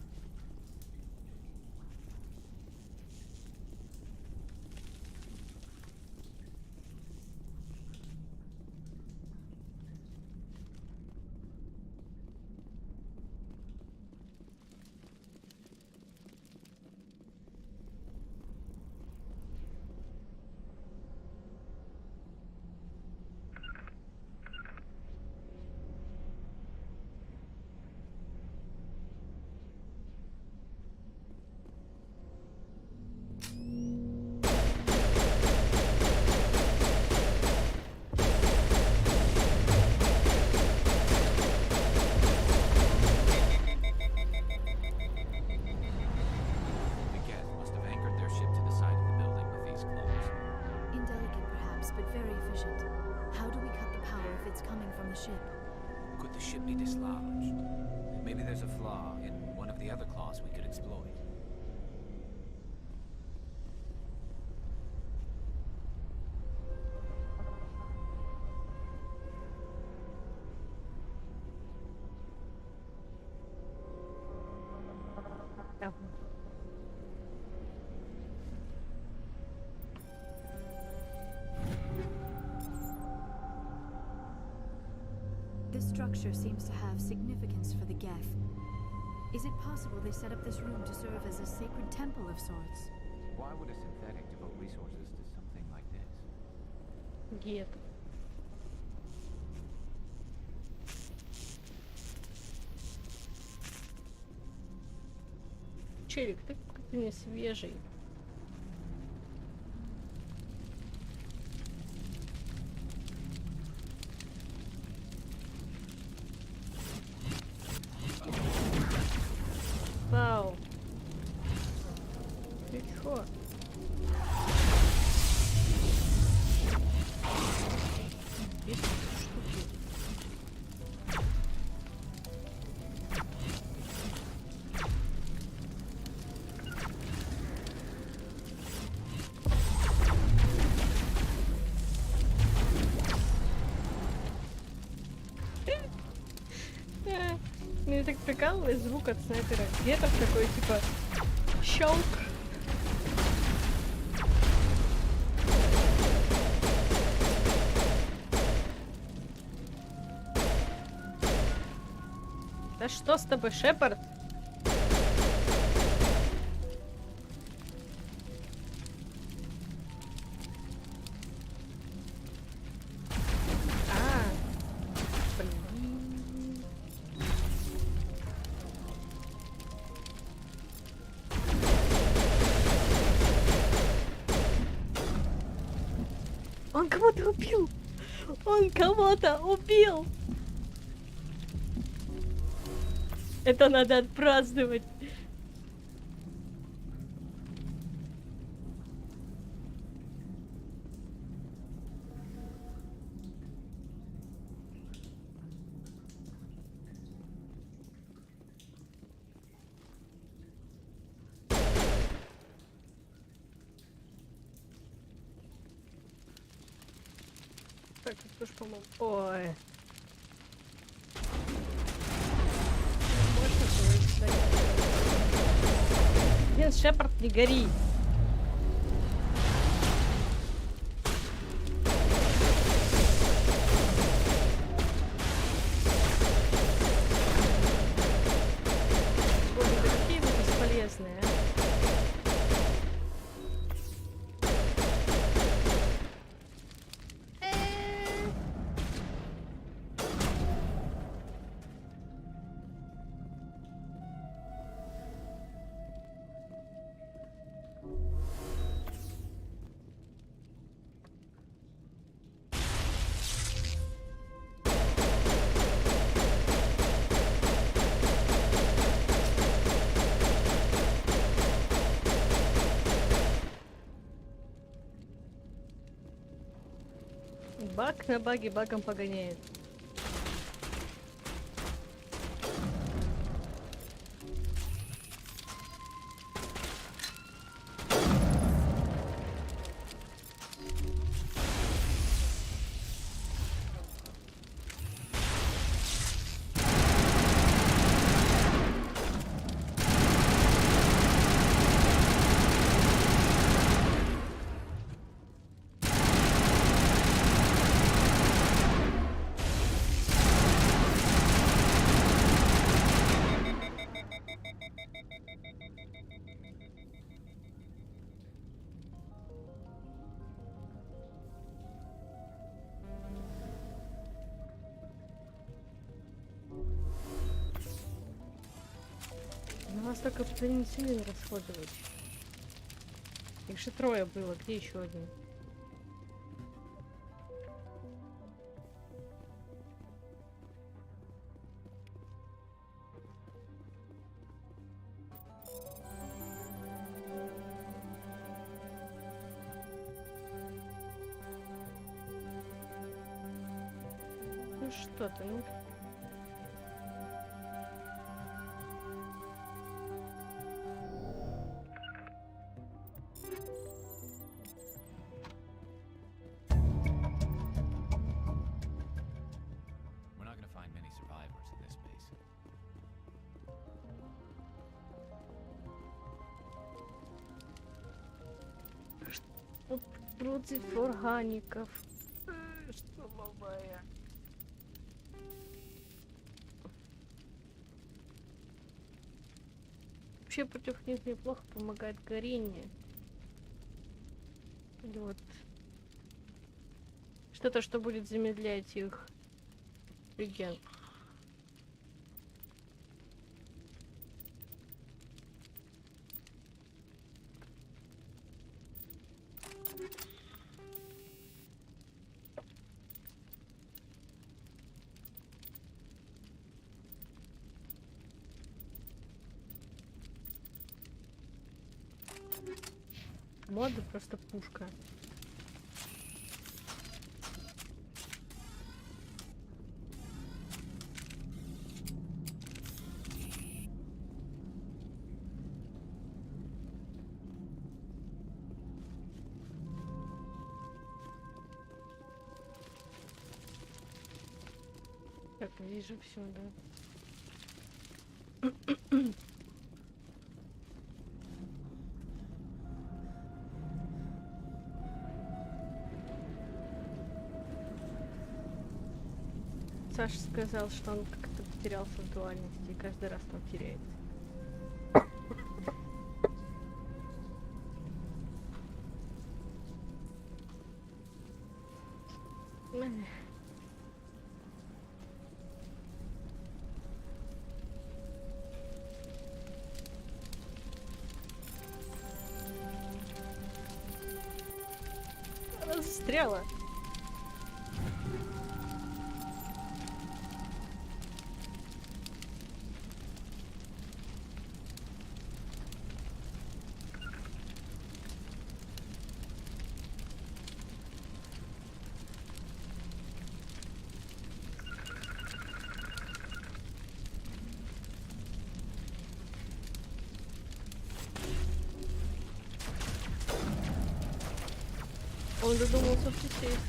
Could the ship be dislodged? Maybe there's a flaw in one of the other claws we could exploit. This structure seems to have significance for the Geth. Is it possible they set up this room to serve as a sacred temple of sorts? Why would a synthetic devote resources to something like this? Гет. Челик, ты как-то не свежий. Вау. Ты чё? Мне так прикалывает звук от снайпера. Где-то такой, типа, щелк. Да что с тобой, Шепард? Он кого-то убил! Он кого-то убил! Это надо отпраздновать. Так, это ж, по-моему... Ой. Блин, Шепард, не гори. Боже, да какие вы бесполезные, а? Баг на баге багом погоняет. На вас только пенициллин расходовать. Их же трое было, где еще один? Ну что ты, ну... Против органиков. Что, мамая? Вообще против них неплохо помогает горение. Или вот что-то, что будет замедлять их реген. Моды просто пушка. Так, вижу все, да. Саша сказал, что он как-то потерялся в дуальности и каждый раз там теряется. Она застряла. Он додумался присесть.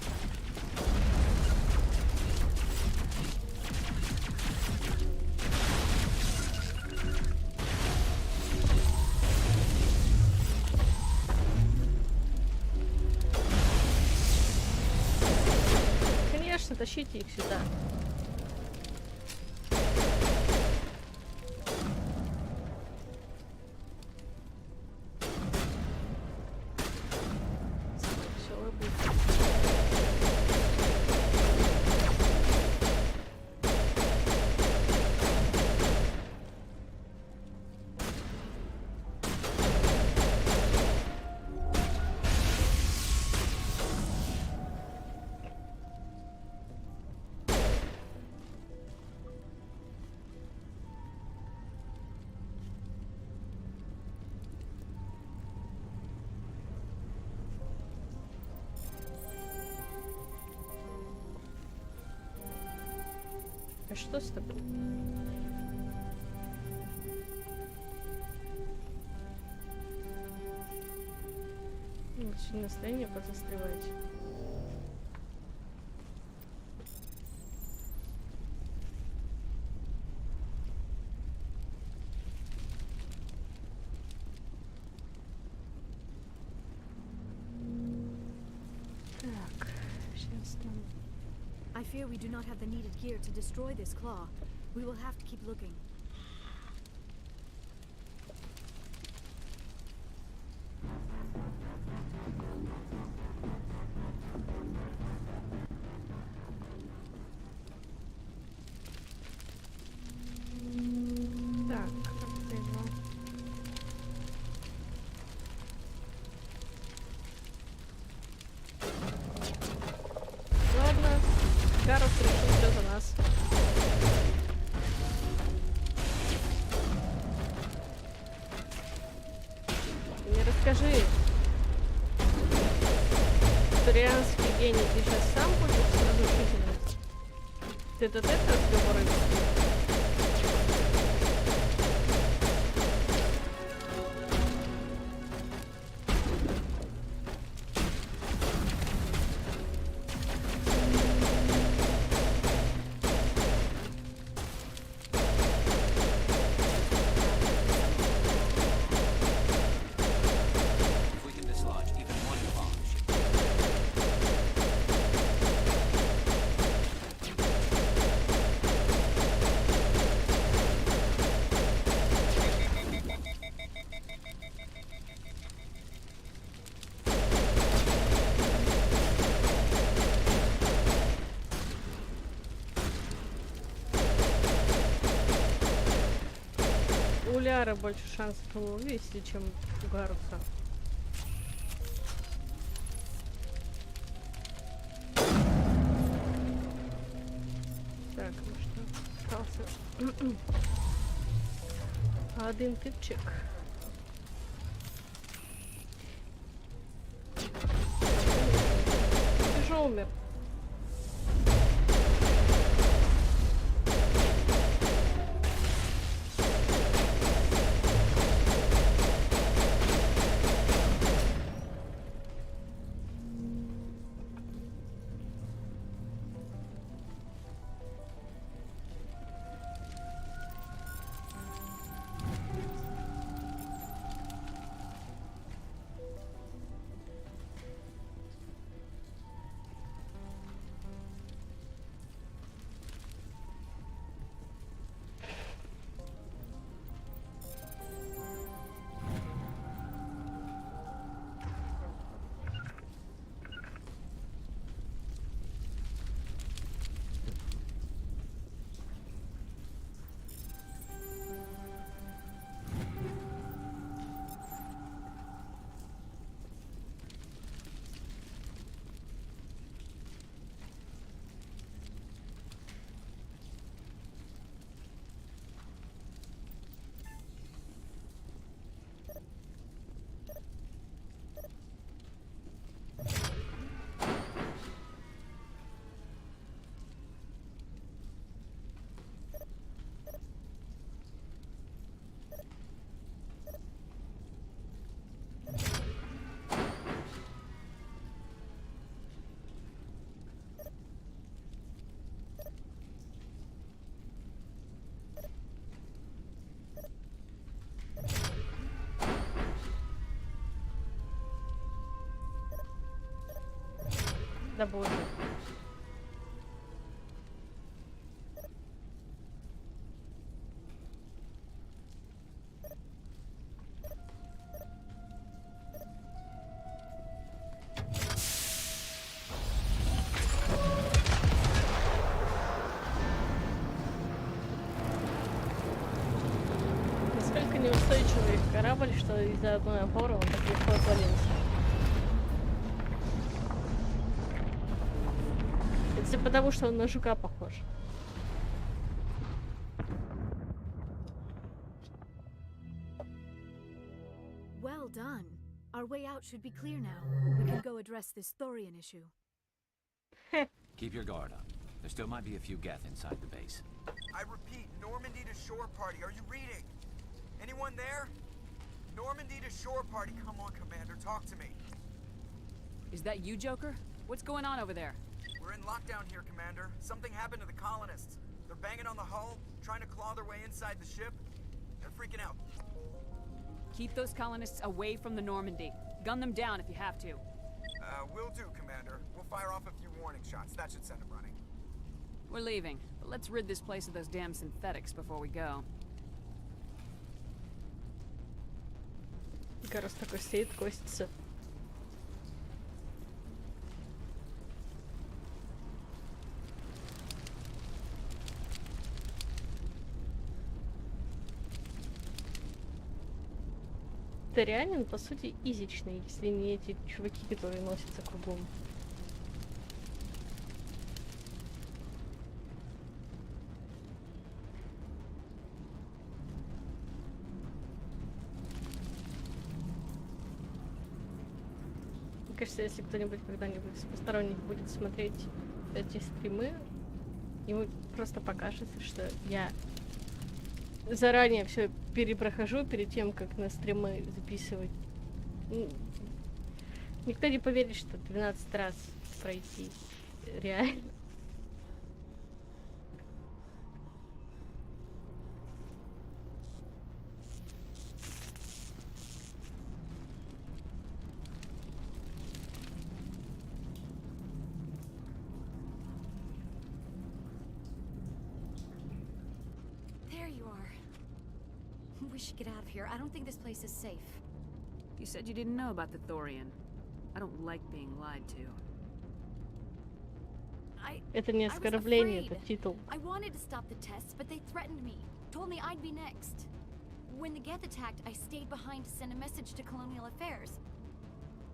Конечно, тащите их сюда. А что с тобой? Очень настроение позастревать. Так, сейчас там. I fear we do not have the needed gear to destroy this claw. We will have to keep looking. Так, как-то его. Ладно, Ферос решил все за нас. Не расскажи. Турианский гений, ты сейчас сам будешь разрушительность? Ты тут это разговоры? If we can dislodge even one partnership. У Ляра больше шансов его вывести, чем у Гаруса. Так, ну что, остался один типчик. Ты же умер. Да боже. Насколько неустойчивый корабль, что из-за одной опоры он так легко отвалился. Это потому, что он на жука похож. Well done. Our way out should be clear now. We can go address this thorian issue. Keep your guard up. There still might be a few Geth inside the base. I repeat, Normandy to shore party. Are you reading? Anyone there? Normandy to shore party. Come on, Commander, talk to me. Is that you, Joker? What's going on over there? We're in lockdown here, Commander. Something happened to the colonists. They're banging on the hull, trying to claw their way inside the ship. They're freaking out. Keep those colonists away from the Normandy. Gun them down if you have to. Will do, Commander. We'll fire off a few warning shots. That should send them running. We're leaving, but let's rid this place of those damn synthetics before we go. Гарус такой стоит, костится. Торианин, по сути, изичный, если не эти чуваки, которые носятся кругом. Мне кажется, если кто-нибудь когда-нибудь из посторонних будет смотреть эти стримы, ему просто покажется, что я заранее все перепрохожу перед тем, как на стримы записывать. Никто не поверит, что 12 раз пройти реально. We should get out of here. I don't think this place is safe. You said you didn't know about the thorian. I don't like being lied to. Это не оскорбление, это титул. I wanted to stop the tests, but they threatened me. Told me I'd be next. When the Geth attacked, I stayed behind to send a message to Colonial Affairs.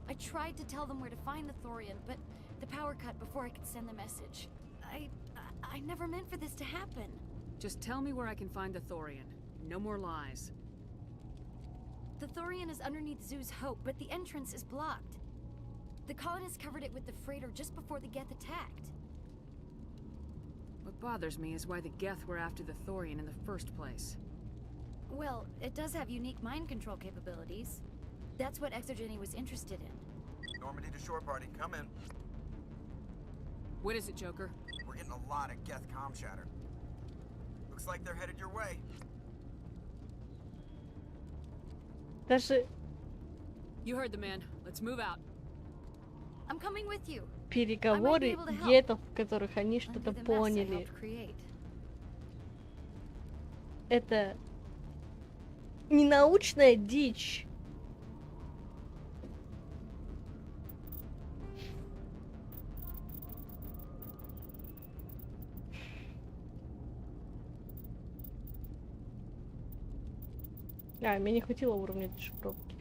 I tried to tell them where to find the thorian, but the power cut before I could send the message. I never meant for this to happen. Just tell me where I can find the thorian. No more lies. The thorian is underneath Zoo's Hope, but the entrance is blocked. The colonists covered it with the freighter just before the Geth attacked. What bothers me is why the Geth were after the thorian in the first place. Well, it does have unique mind control capabilities. That's what Exogeny was interested in. Normandy to shore party, come in. What is it, Joker? We're getting a lot of Geth comm chatter. Looks like they're headed your way. Даже You heard the man. Let's move out. I'm coming with you. переговоры гетов, в которых они что-то поняли. Это не научная дичь. Мне не хватило уровня дешифровки.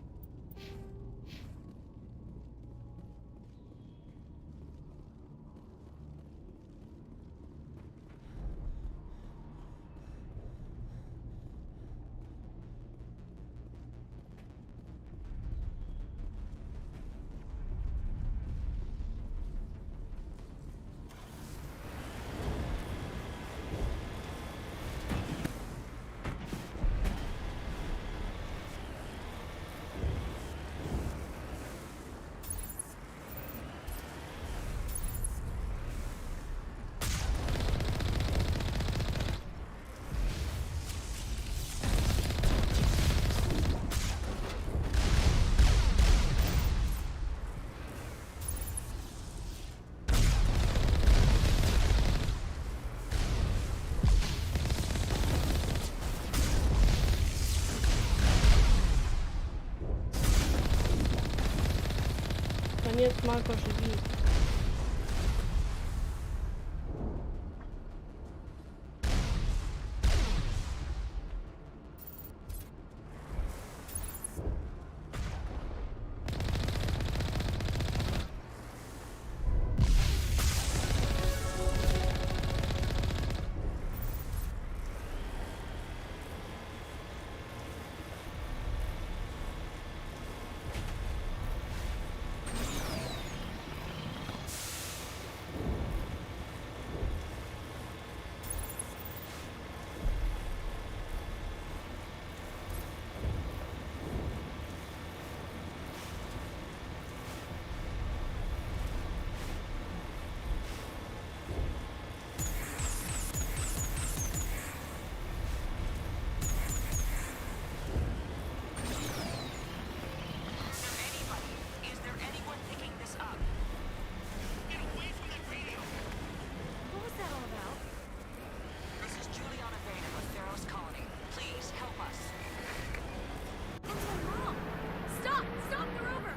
Нет, Мако, живи. What was that all about? This is Juliana Veda of Feros colony. Please help us. It's my mom! Stop! Stop the rover!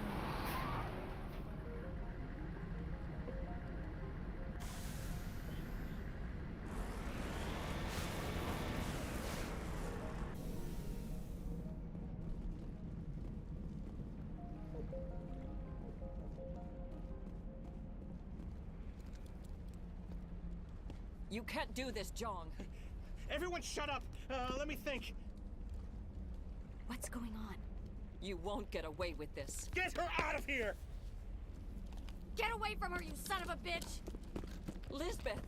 You can't do this, Jong. Everyone shut up! Let me think. What's going on? You won't get away with this. Get her out of here! Get away from her, you son of a bitch! Lisbeth!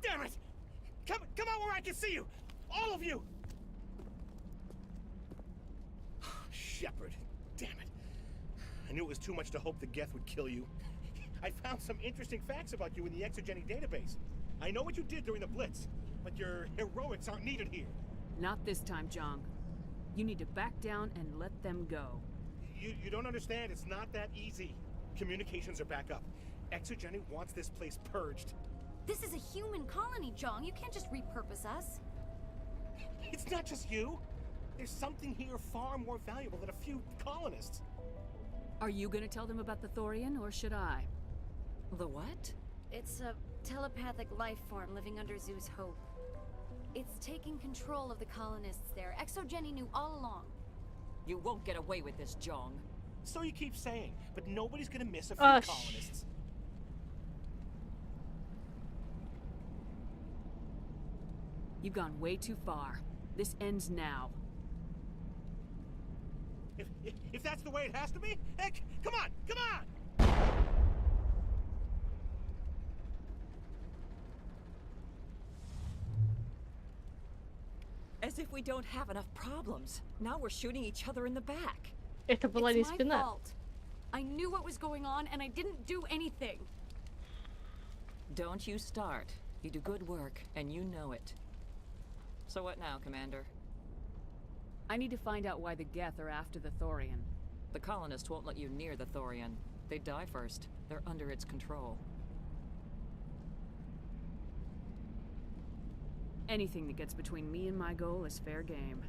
Damn it! Come out where I can see you! All of you! Shepard, damn it. I knew it was too much to hope the Geth would kill you. I found some interesting facts about you in the Exogeny database. I know what you did during the Blitz, but your heroics aren't needed here. Not this time, Jong. You need to back down and let them go. You don't understand, it's not that easy. Communications are back up. Exogeny wants this place purged. This is a human colony, Jong. You can't just repurpose us. It's not just you. There's something here far more valuable than a few colonists. Are you gonna tell them about the Thorian, or should I? The what? It's a telepathic life form living under Zeus' Hope. It's taking control of the colonists there. Exogeny knew all along. You won't get away with this, Jong. So you keep saying, but nobody's gonna miss a few colonists. You've gone way too far. This ends now. If that's the way it has to be, heck, come on, come on! As if we don't have enough problems. Now we're shooting each other in the back. Это была не It's my спина. fault. I knew what was going on and I didn't do anything. Don't you start. You do good work, and you know it. So what now, Commander? I need to find out why the Geth are after the Thorian. The colonists won't let you near the Thorian. They die first. They're under its control. Anything that gets between me and my goal is fair game.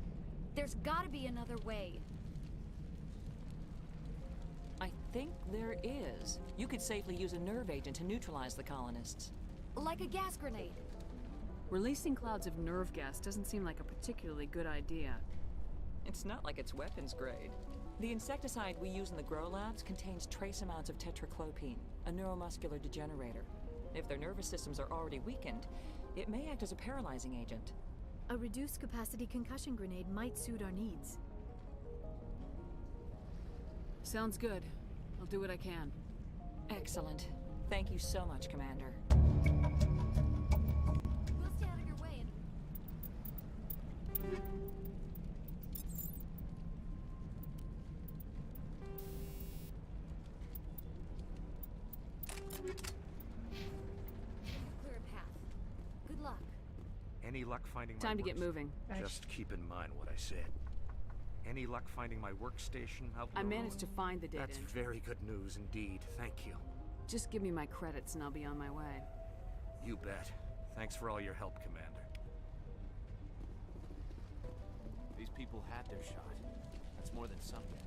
There's gotta be another way. I think there is. You could safely use a nerve agent to neutralize the colonists. Like a gas grenade. Releasing clouds of nerve gas doesn't seem like a particularly good idea. It's not like it's weapons grade. The insecticide we use in the grow labs contains trace amounts of tetraclopine, a neuromuscular degenerator. If their nervous systems are already weakened, it may act as a paralyzing agent. A reduced capacity concussion grenade might suit our needs. Sounds good. I'll do what I can. Excellent. Thank you so much, Commander. We'll stay out of your way and... Clear a path. Good luck. Any luck finding Time to get moving. Just keep in mind what I said. Any luck finding my workstation out in I the managed to ruin? find the data That's entry. very good news indeed. Thank you. Just give me my credits and I'll be on my way. You bet. Thanks for all your help, Commander. These people had their shot. That's more than some get.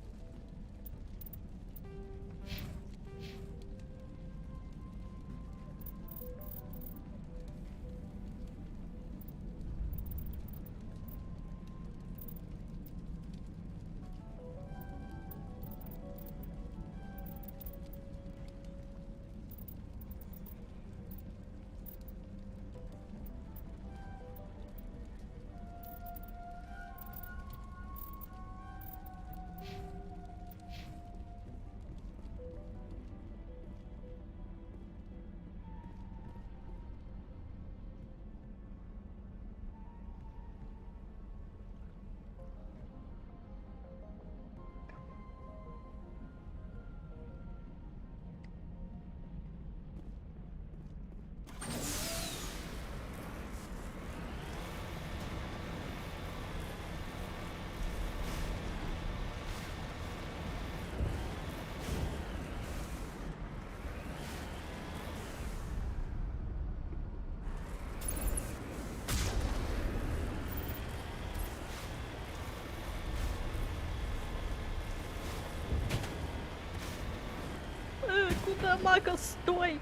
Макл, стой!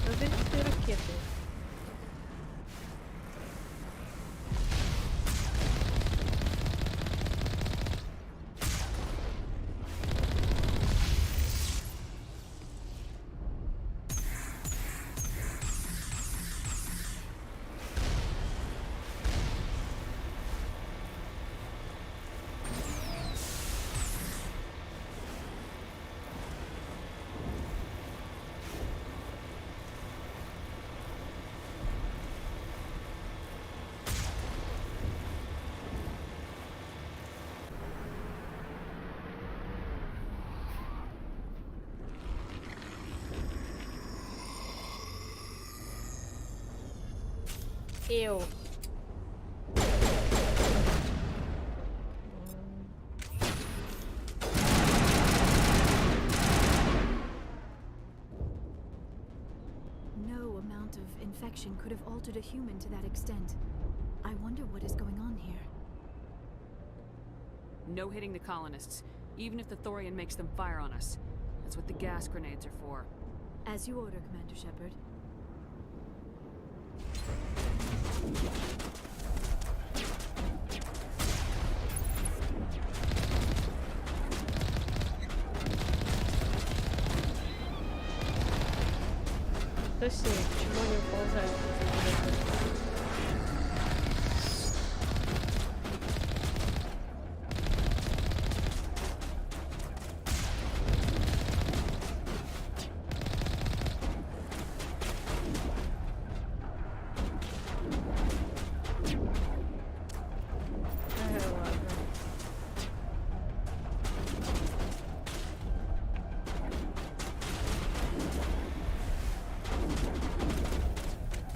Различные ракеты. Ew. No amount of infection could have altered a human to that extent. I wonder what is going on here. No hitting the colonists, even if the Thorian makes them fire on us. That's what the gas grenades are for. As you order, Commander Shepard. Что с ней? Почему они уползают?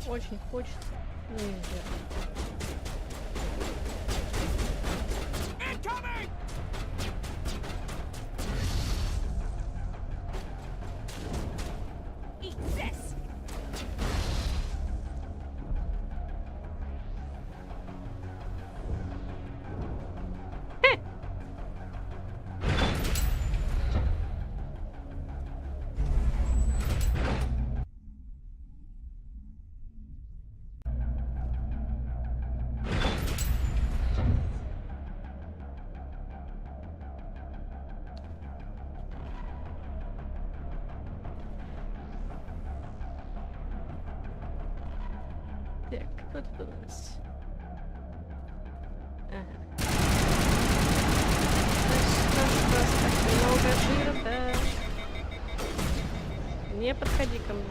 Очень хочется, но нельзя. Так, кто тут у нас? Ага. Что ж так много жира-то? Не подходи ко мне.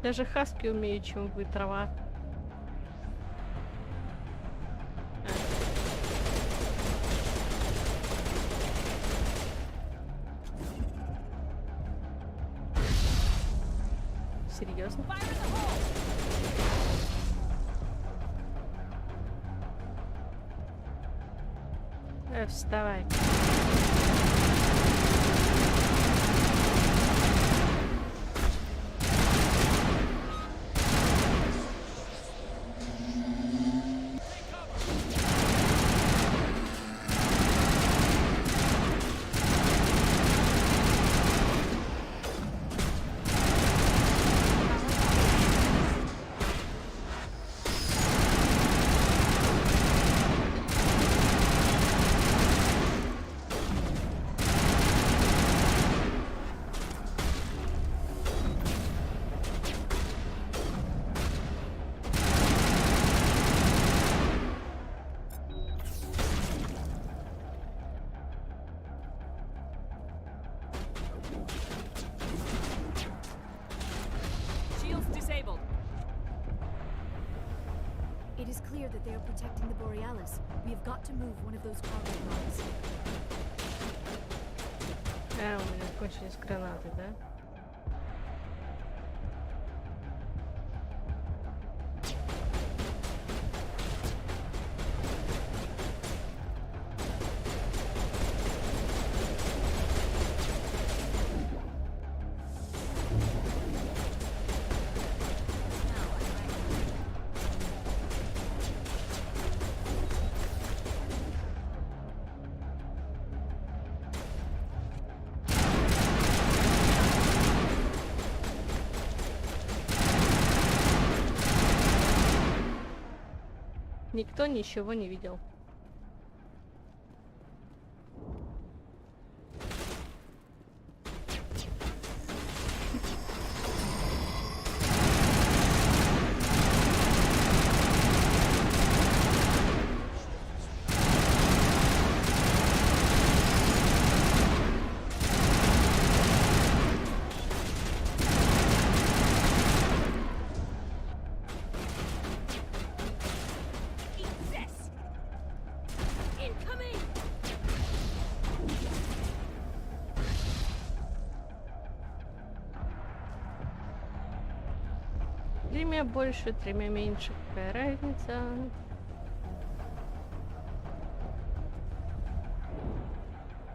Даже хаски умеют, чем вы, трава. Серьезно? Вставай. It is clear that they are protecting the Borealis. We have got to move one of those cargo pods. У меня кончились гранаты, да? Никто ничего не видел. Тремя больше, тремя меньше. Какая разница?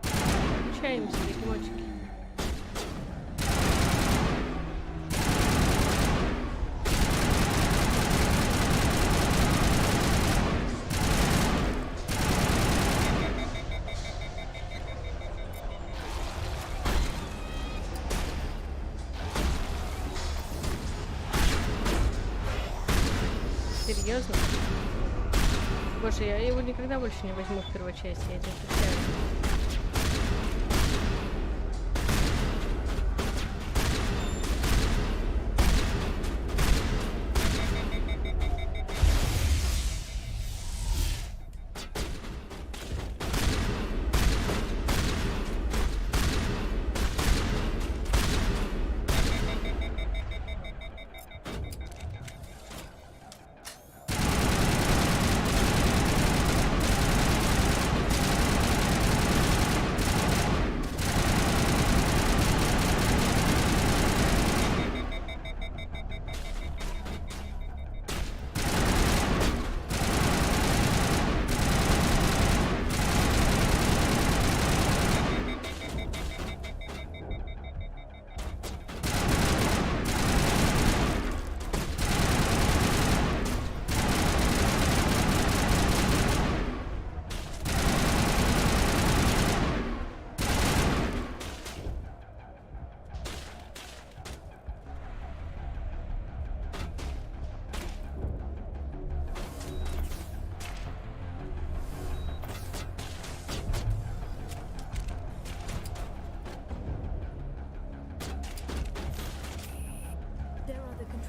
Включаемся, бегемотики. Серьезно? Боже, я его никогда больше не возьму в первой части, я тебе отвечаю.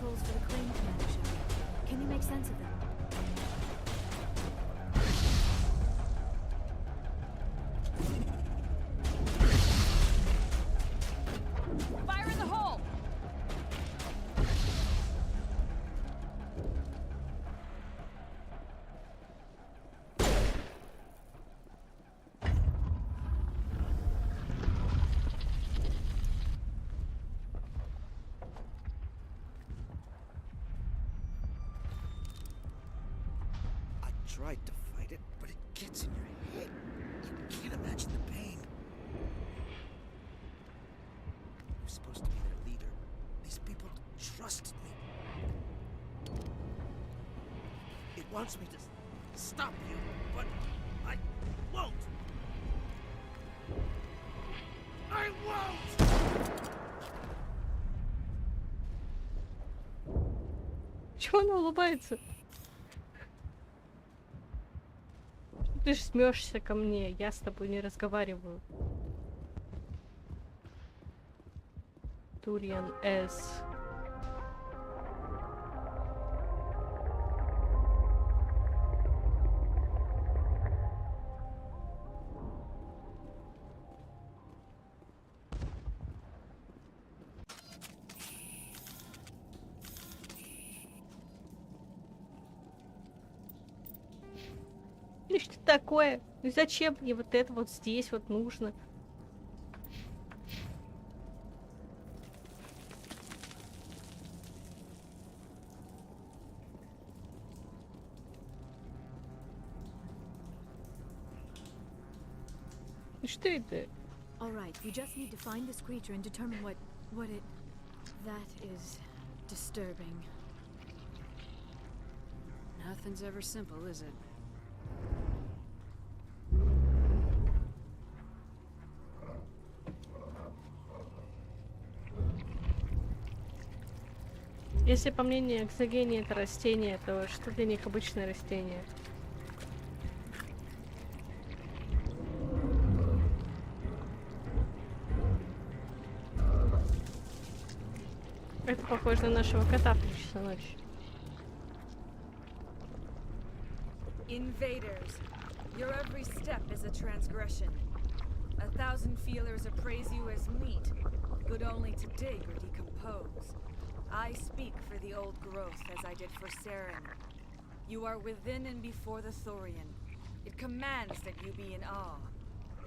For the crane commander ship. Can you make sense of them? Fire in the hole! Tried to fight it, but it gets in your head. You can't imagine the pain. I'm supposed to be their leader. These people trusted me. It wants me to stop you, but I won't. I won't! Чего она улыбается? Ты ж смеешься ко мне, я с тобой не разговариваю. Туриан С. Ну что такое? Ну зачем мне вот это вот здесь вот нужно? Ну что это? All right, we just need to find this creature and determine what it... That is disturbing. Nothing's ever simple, is it? Если по мнению экзогении это растение, то что для них обычное растение? Это похоже на нашего кота в 3 часа ночи. Invaders, your every step is a transgression. 1,000 feelers appraise you as meat, good only to dig or decompose. I speak for the old growth as I did for Saren. You are within and before the Thorian. It commands that you be in awe.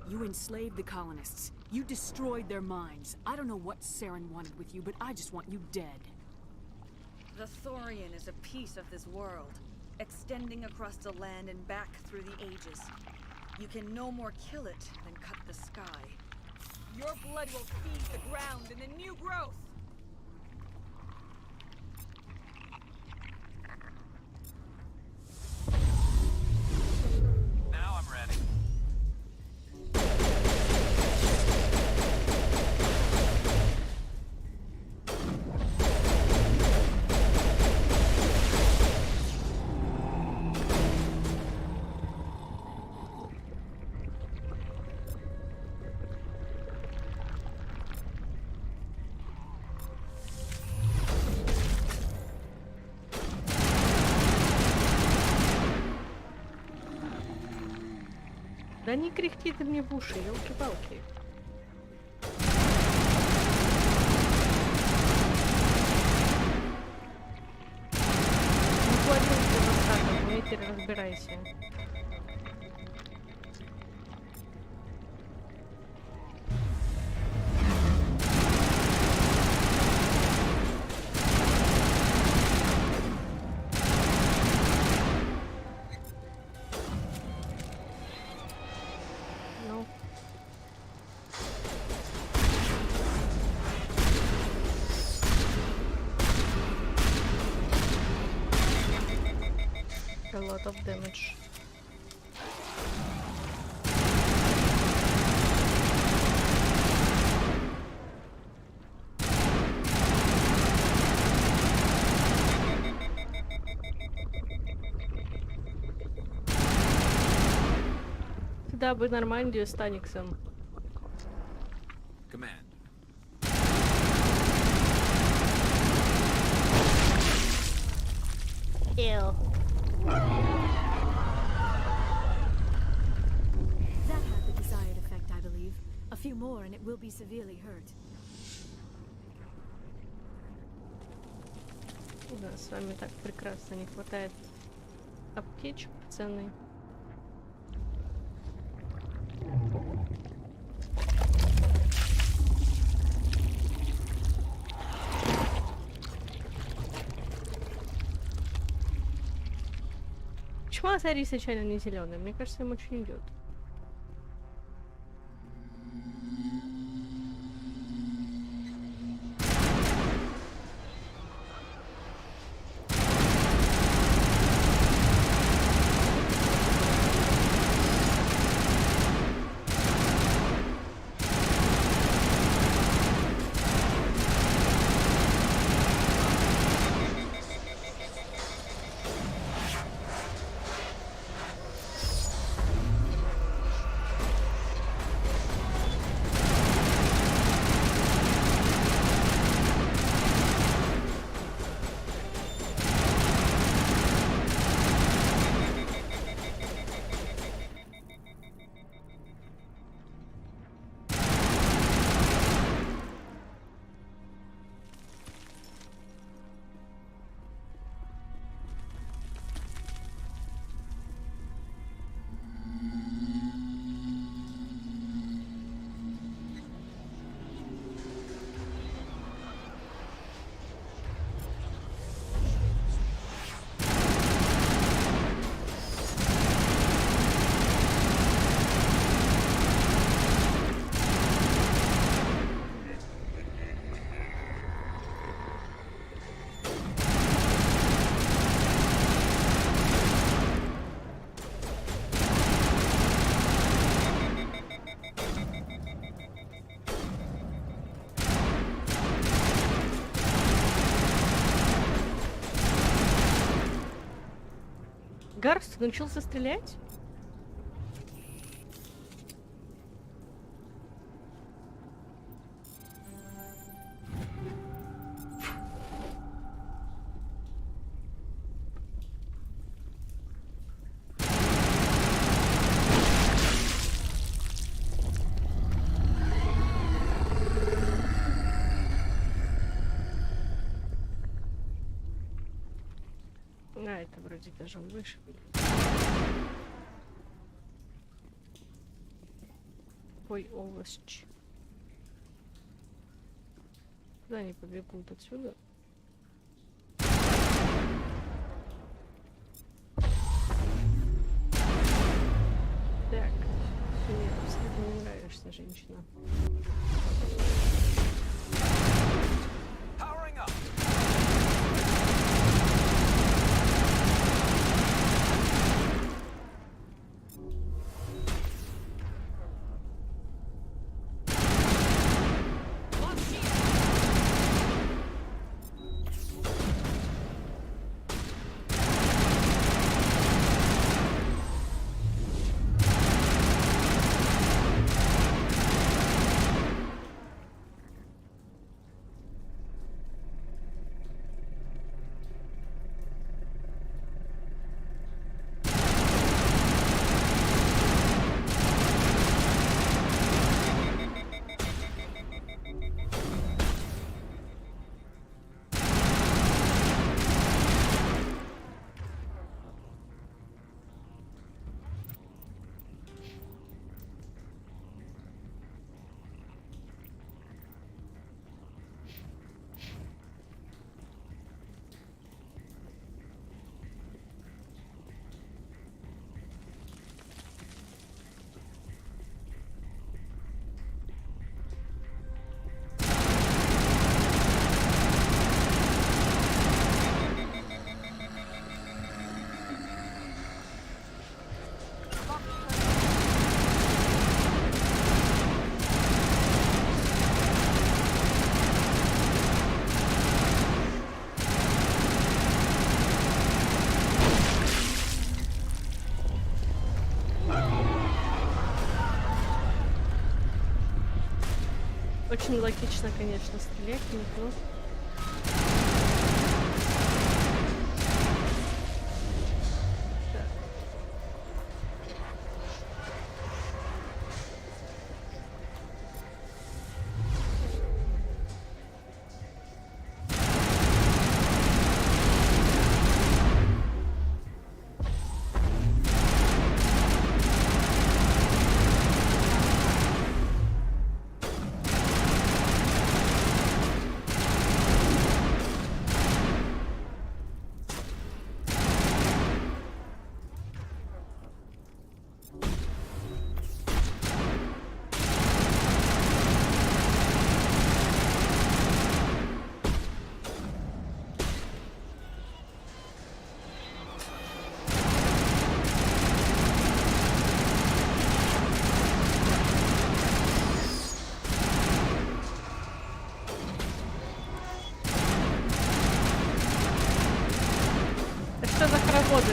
You enslaved the colonists. You destroyed their minds. I don't know what Saren wanted with you, but I just want you dead. The Thorian is a piece of this world, extending across the land and back through the ages. You can no more kill it than cut the sky. Your blood will feed the ground and the new growth! Now I'm ready. Да не кряхти ты мне в уши, елки-палки. Ну, хватит ты в в ветер разбирайся. A lot of damage. Сюда бы Нормандию с Таниксом. Command. Ew. That had the desired effect, I believe. A few more and it will be severely hurt. Да, с вами так прекрасно не хватает аптечек ценной. Почему Азари изначально не зеленый? Мне кажется, им очень идет. Гарс, ты научился стрелять? А, это вроде даже выше. Ой, овощей. Куда они побегут отсюда? Так, мне абсолютно не нравишься, женщина. Очень логично, конечно, стрелять в них, но... Что за хороводы?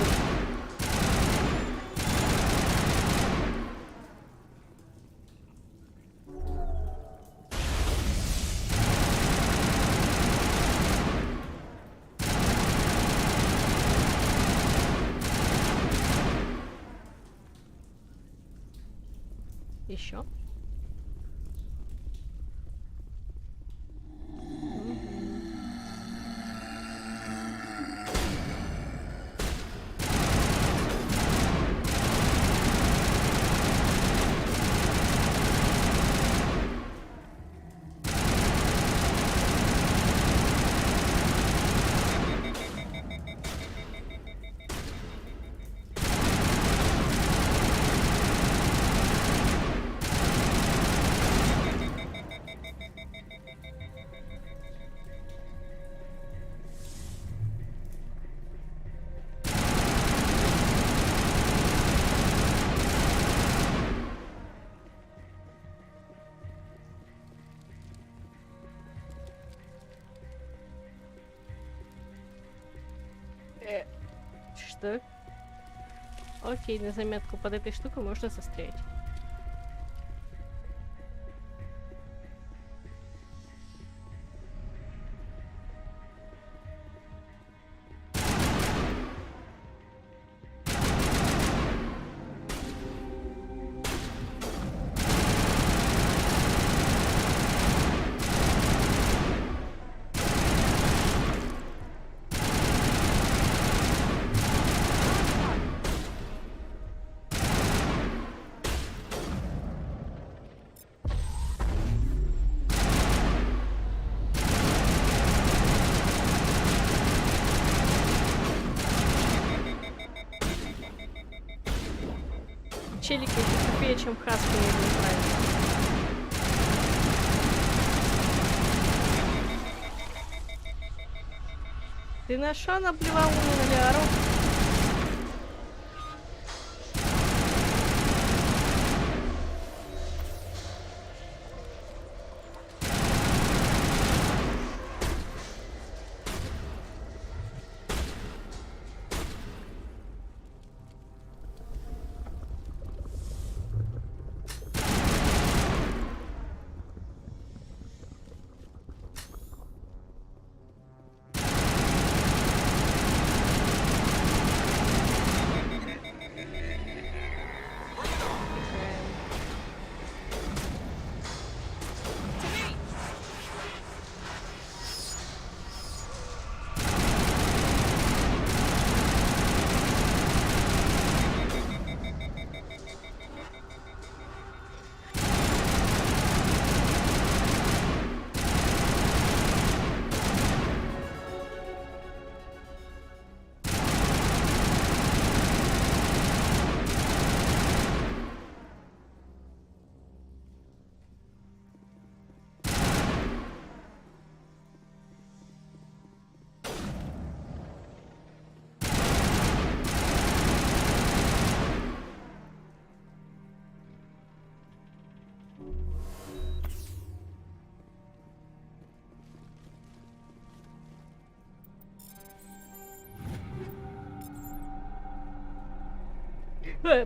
Еще? Что? Окей, на заметку, под этой штукой можно застрять. Челики еще тупее, чем хаски, мне не нравится. Ты на шо наплевал на Ляру?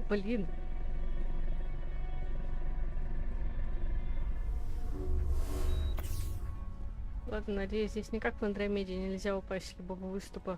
Блин. Ладно, надеюсь, здесь не как в Андромеде, нельзя упасть с любого выступа.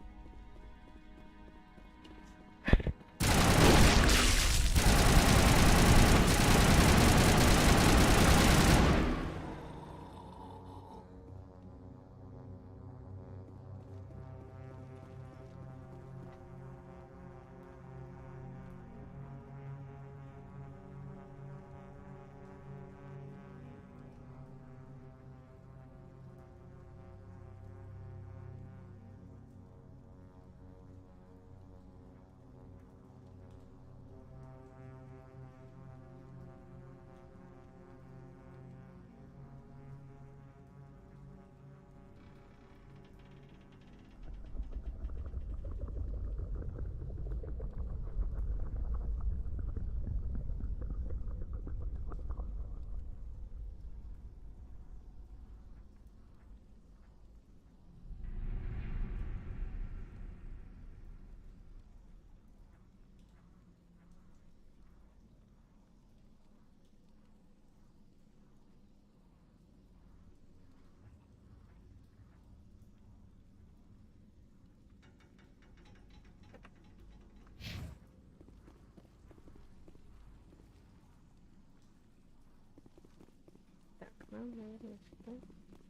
Нам, наверное, сюда.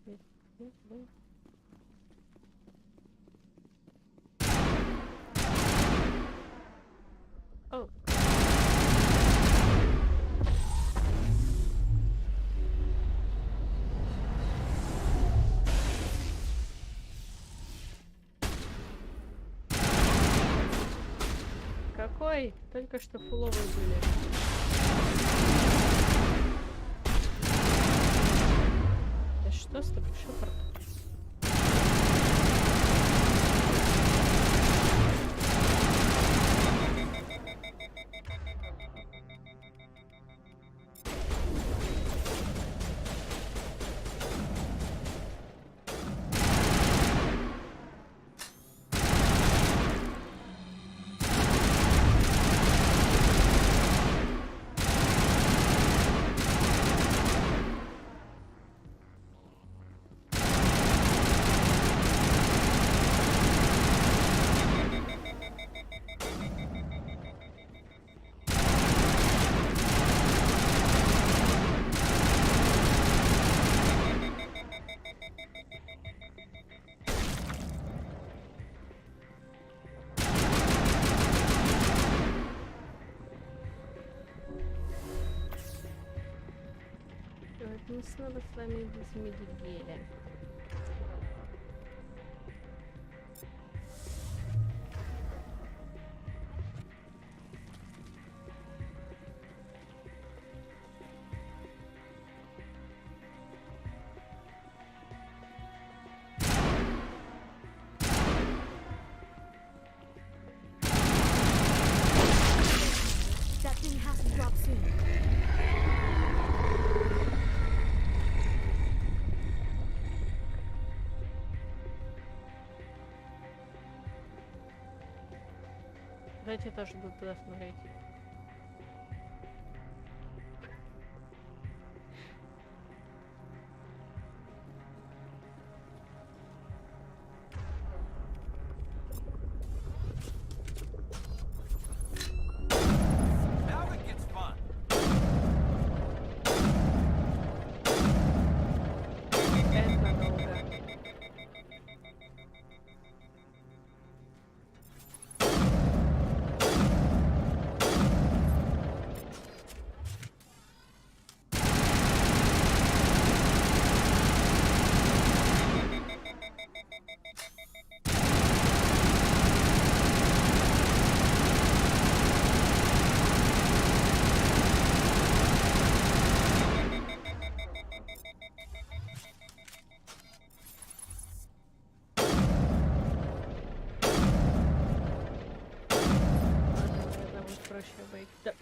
Здесь, да. О. Какой? Только что фуловые были. Что с тобой, Шепард? мы снова с вами в земледелии. That thing has to drop soon. Давайте я тоже буду туда смотреть. Now it gets fun. Это надолго. Это будет проще обойти. Да.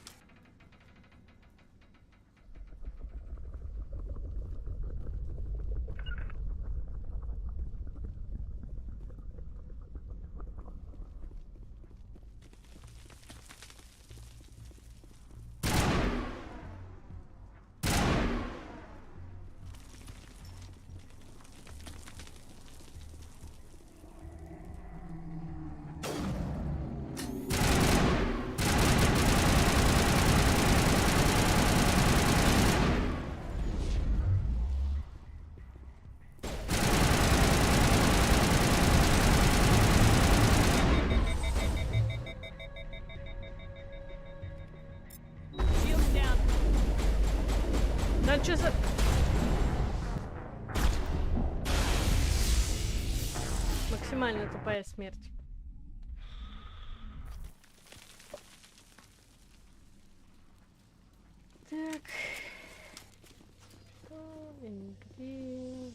Да чё за... Максимально тупая смерть. Так. Где?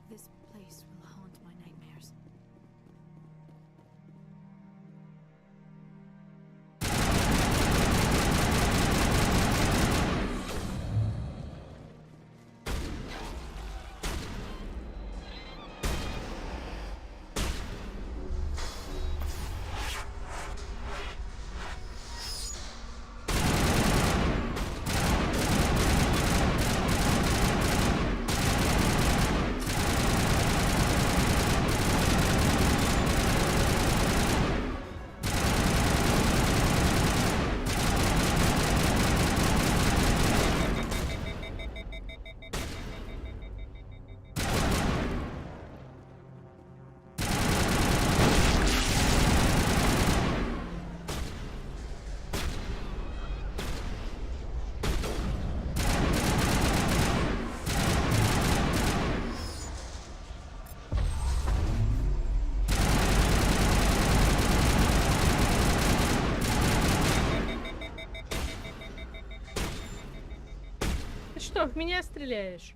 This place will haunt my nightmares. Ты что, в меня стреляешь?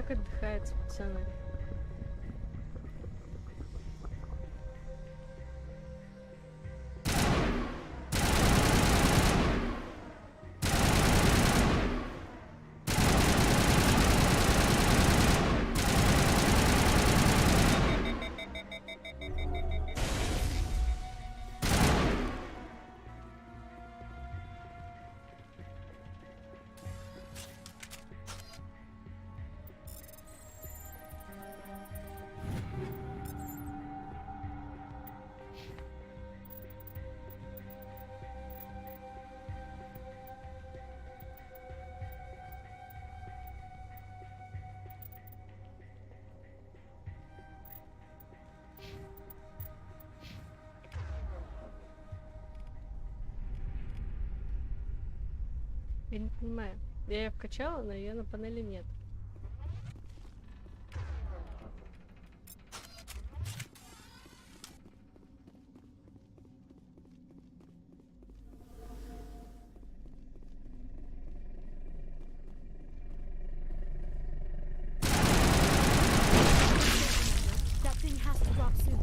Как отдыхается, пацаны? Я не понимаю. Я ее вкачала, но ее на панели нет. That thing has to drop soon.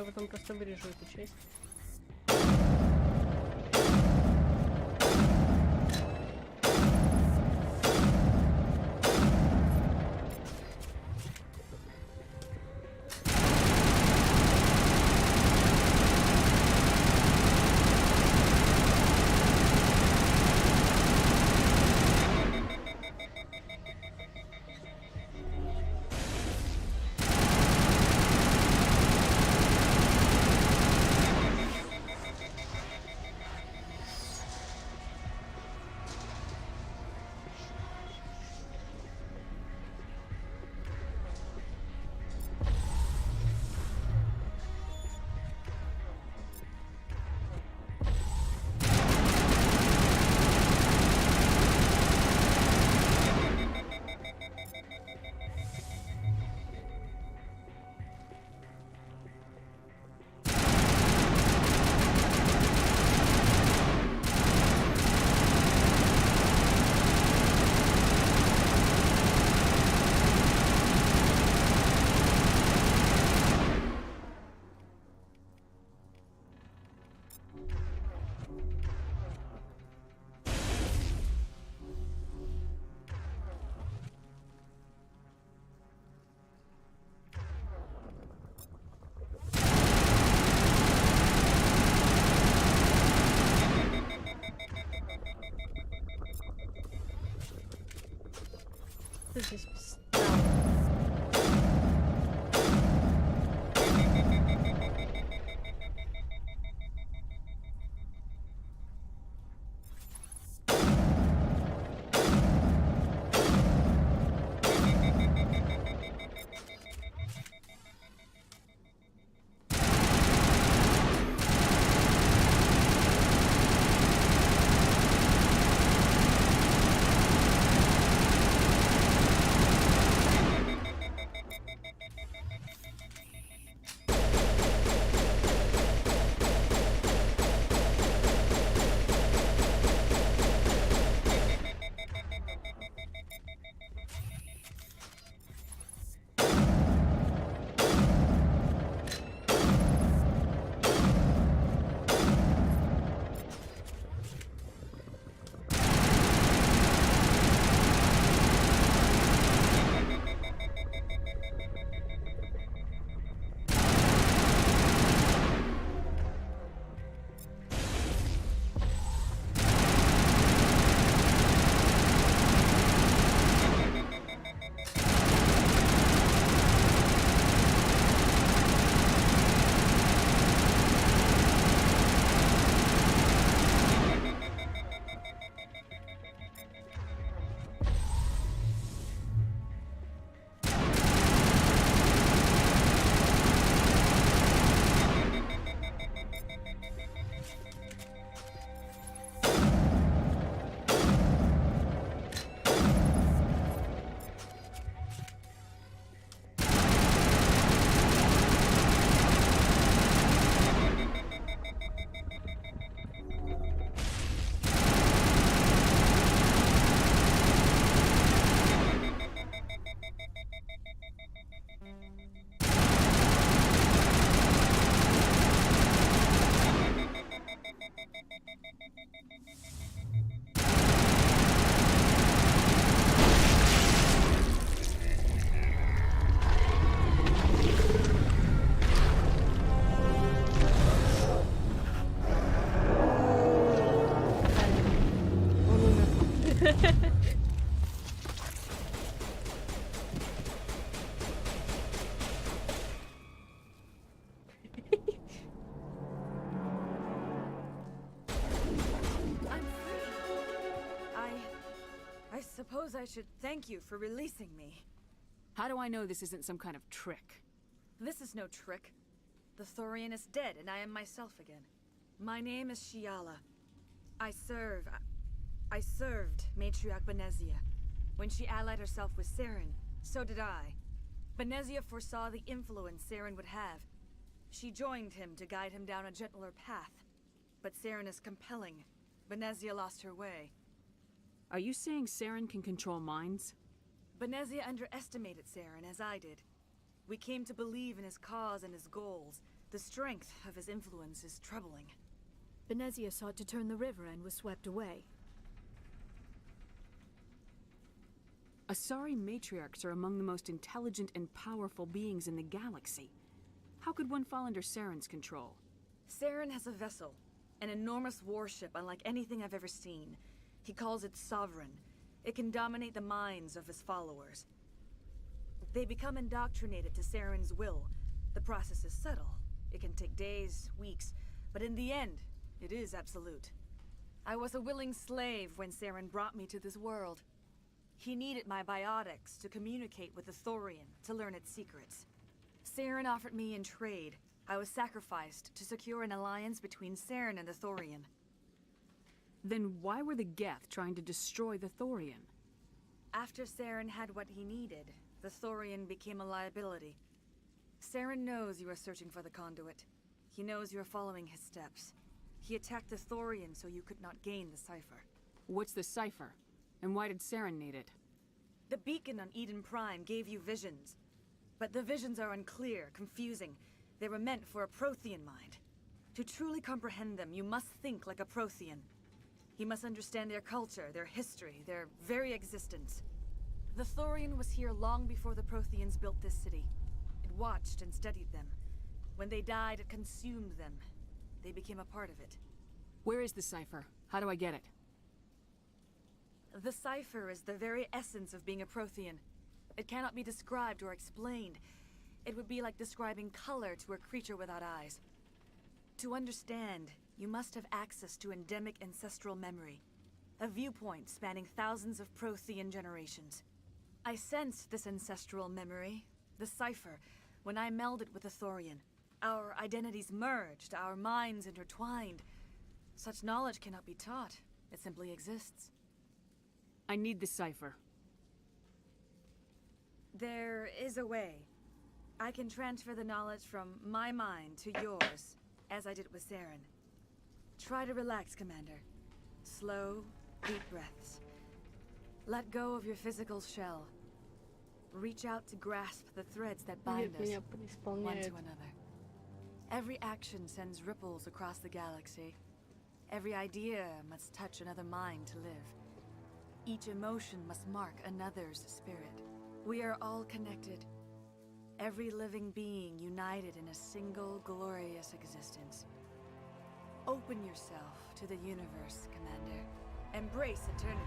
Я потом просто вырежу эту часть. Что здесь встал? Suppose I should thank you for releasing me. How do I know this isn't some kind of trick? This is no trick. The Thorian is dead, and I am myself again. My name is Shiala. I served Matriarch Benezia. When she allied herself with Saren, so did I. Benezia foresaw the influence Saren would have. She joined him to guide him down a gentler path. But Saren is compelling. Benezia lost her way. Are you saying Saren can control minds? Benezia underestimated Saren, as I did. We came to believe in his cause and his goals, The strength of his influence is troubling. Benezia sought to turn the river and was swept away. Asari matriarchs are among the most intelligent and powerful beings in the galaxy. How could one fall under Saren's control? Saren has a vessel, an enormous warship unlike anything I've ever seen. He calls it Sovereign. It can dominate the minds of his followers. They become indoctrinated to Saren's will. The process is subtle. It can take days, weeks, but in the end, it is absolute. I was a willing slave when Saren brought me to this world. He needed my biotics to communicate with the Thorian, to learn its secrets. Saren offered me in trade. I was sacrificed to secure an alliance between Saren and the Thorian. Then why were the Geth trying to destroy the Thorian? After Saren had what he needed, the Thorian became a liability. Saren knows you are searching for the conduit. He knows you are following his steps. He attacked the Thorian so you could not gain the cipher. What's the cipher? And why did Saren need it? The beacon on Eden Prime gave you visions. But the visions are unclear, confusing. They were meant for a Prothean mind. To truly comprehend them, you must think like a Prothean. You must understand their culture, their history, their very existence. The Thorian was here long before the Protheans built this city. It watched and studied them. When they died, it consumed them. They became a part of it. Where is the cipher? How do I get it? The cipher is the very essence of being a Prothean. It cannot be described or explained. It would be like describing color to a creature without eyes. To understand, you must have access to endemic ancestral memory. A viewpoint spanning thousands of Prothean generations. I sensed this ancestral memory, the cipher, when I melded with the Thorian. Our identities merged, our minds intertwined. Such knowledge cannot be taught. It simply exists. I need the cipher. There is a way. I can transfer the knowledge from my mind to yours, as I did with Saren. Try to relax, Commander. Slow, deep breaths. Let go of your physical shell. Reach out to grasp the threads that bind us, one to another. Every action sends ripples across the galaxy. Every idea must touch another mind to live. Each emotion must mark another's spirit. We are all connected. Every living being united in a single glorious existence. Open yourself to the universe, Commander. Embrace eternity.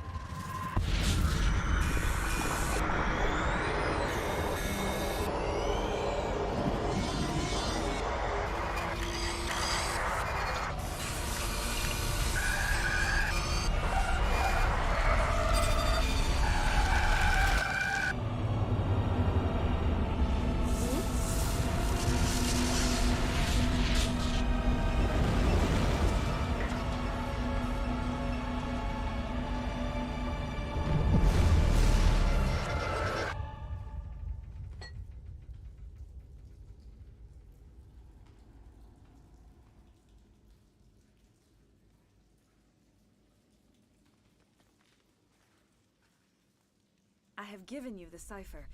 I have given you the cipher,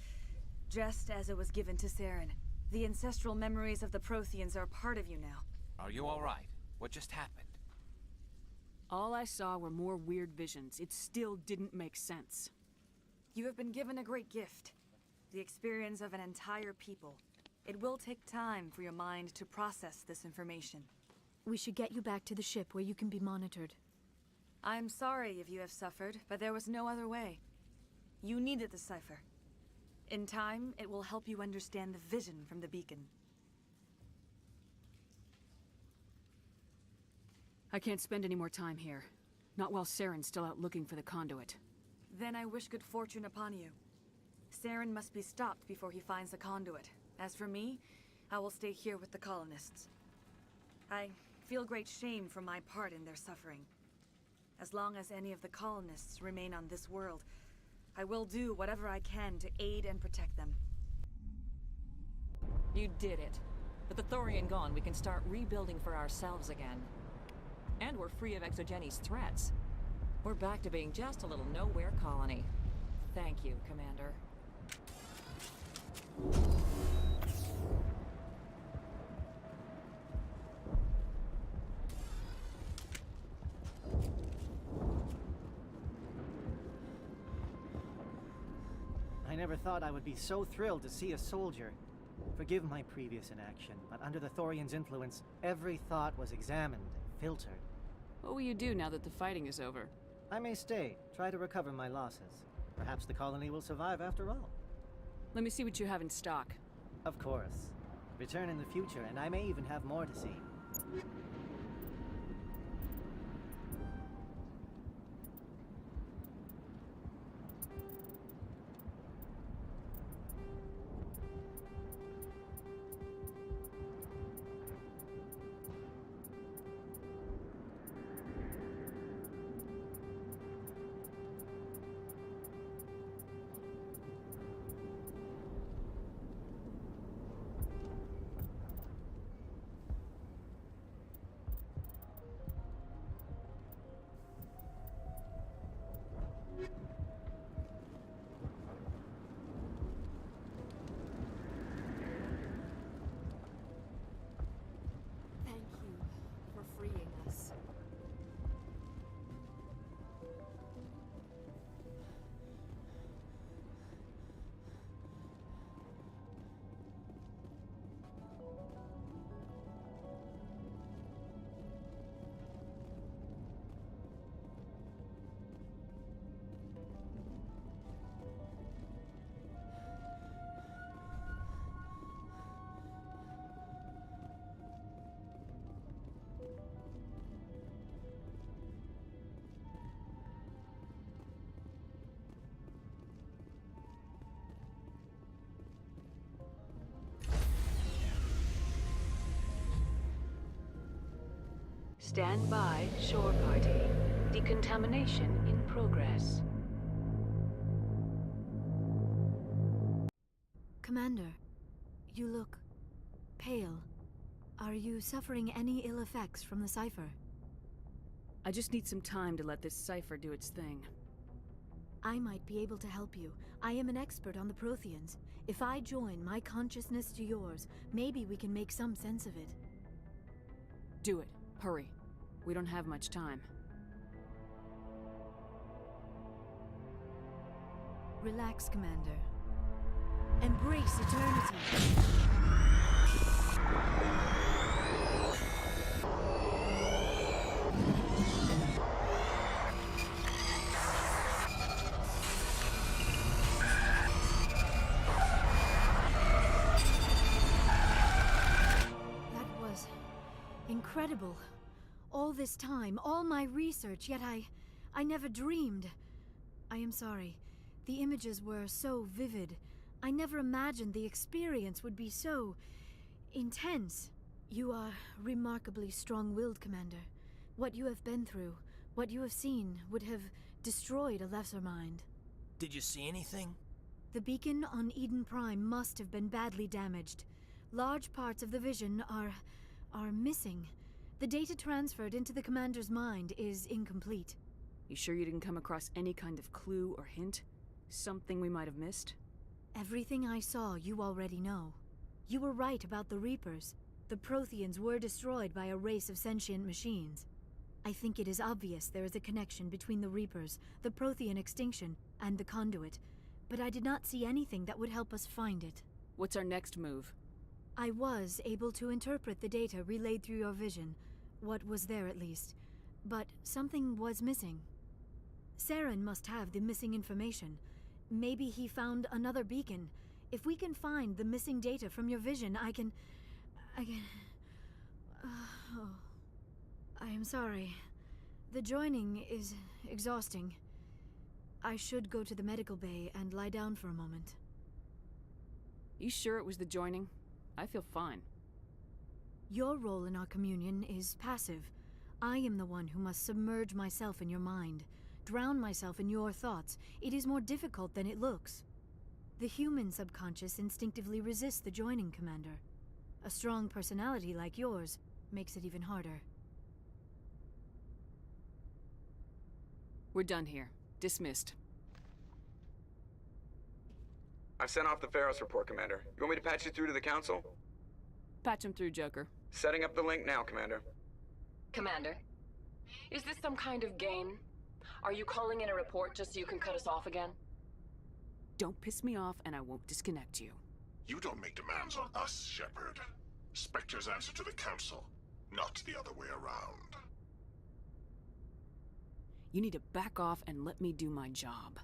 just as it was given to Saren. The ancestral memories of the Protheans are part of you now. Are you all right? What just happened? All I saw were more weird visions. It still didn't make sense. You have been given a great gift. The experience of an entire people. It will take time for your mind to process this information. We should get you back to the ship where you can be monitored. I'm sorry if you have suffered, but there was no other way. You needed the cipher. In time, it will help you understand the vision from the beacon. I can't spend any more time here. Not while Saren's still out looking for the conduit. Then I wish good fortune upon you. Saren must be stopped before he finds the conduit. As for me, I will stay here with the colonists. I feel great shame for my part in their suffering. As long as any of the colonists remain on this world, I will do whatever I can to aid and protect them. You did it. With the Thorian gone, we can start rebuilding for ourselves again. And we're free of Exogeni's threats. We're back to being just a little nowhere colony. Thank you, Commander. never thought I would be so thrilled to see a soldier. Forgive my previous inaction, but under the Thorian's influence, every thought was examined and filtered. What will you do now that the fighting is over? I may stay, try to recover my losses. Perhaps the colony will survive after all. Let me see what you have in stock. Of course. Return in the future, and I may even have more to see. Stand by, shore party. Decontamination in progress. Commander, you look pale. Are you suffering any ill effects from the cipher? I just need some time to let this cipher do its thing. I might be able to help you. I am an expert on the Protheans. If I join my consciousness to yours, maybe we can make some sense of it. Do it. Hurry. We don't have much time. Relax, Commander. Embrace eternity. That was incredible. All this time, all my research, yet I never dreamed. I am sorry. The images were so vivid. I never imagined the experience would be so intense. You are remarkably strong-willed, Commander. What you have been through, what you have seen, would have destroyed a lesser mind. Did you see anything? The beacon on Eden Prime must have been badly damaged. Large parts of the vision are missing. The data transferred into the Commander's mind is incomplete. You sure you didn't come across any kind of clue or hint? Something we might have missed? Everything I saw you already know. You were right about the Reapers. The Protheans were destroyed by a race of sentient machines. I think it is obvious there is a connection between the Reapers, the Prothean extinction, and the Conduit, but I did not see anything that would help us find it. What's our next move? I was able to interpret the data relayed through your vision. What was there, at least. But something was missing. Saren must have the missing information. Maybe he found another beacon. If we can find the missing data from your vision, I can... Oh. I am sorry. The joining is exhausting. I should go to the medical bay and lie down for a moment. You sure it was the joining? I feel fine. Your role in our communion is passive. I am the one who must submerge myself in your mind, drown myself in your thoughts. It is more difficult than it looks. The human subconscious instinctively resists the joining, Commander. A strong personality like yours makes it even harder. We're done here. Dismissed. I've sent off the Feros report, Commander. You want me to patch you through to the Council? Patch him through, Joker. Setting up the link now, Commander. Commander, is this some kind of game? Are you calling in a report just so you can cut us off again? Don't piss me off, and I won't disconnect you. You don't make demands on us, Shepard. Spectres answer to the Council, not the other way around. You need to back off and let me do my job.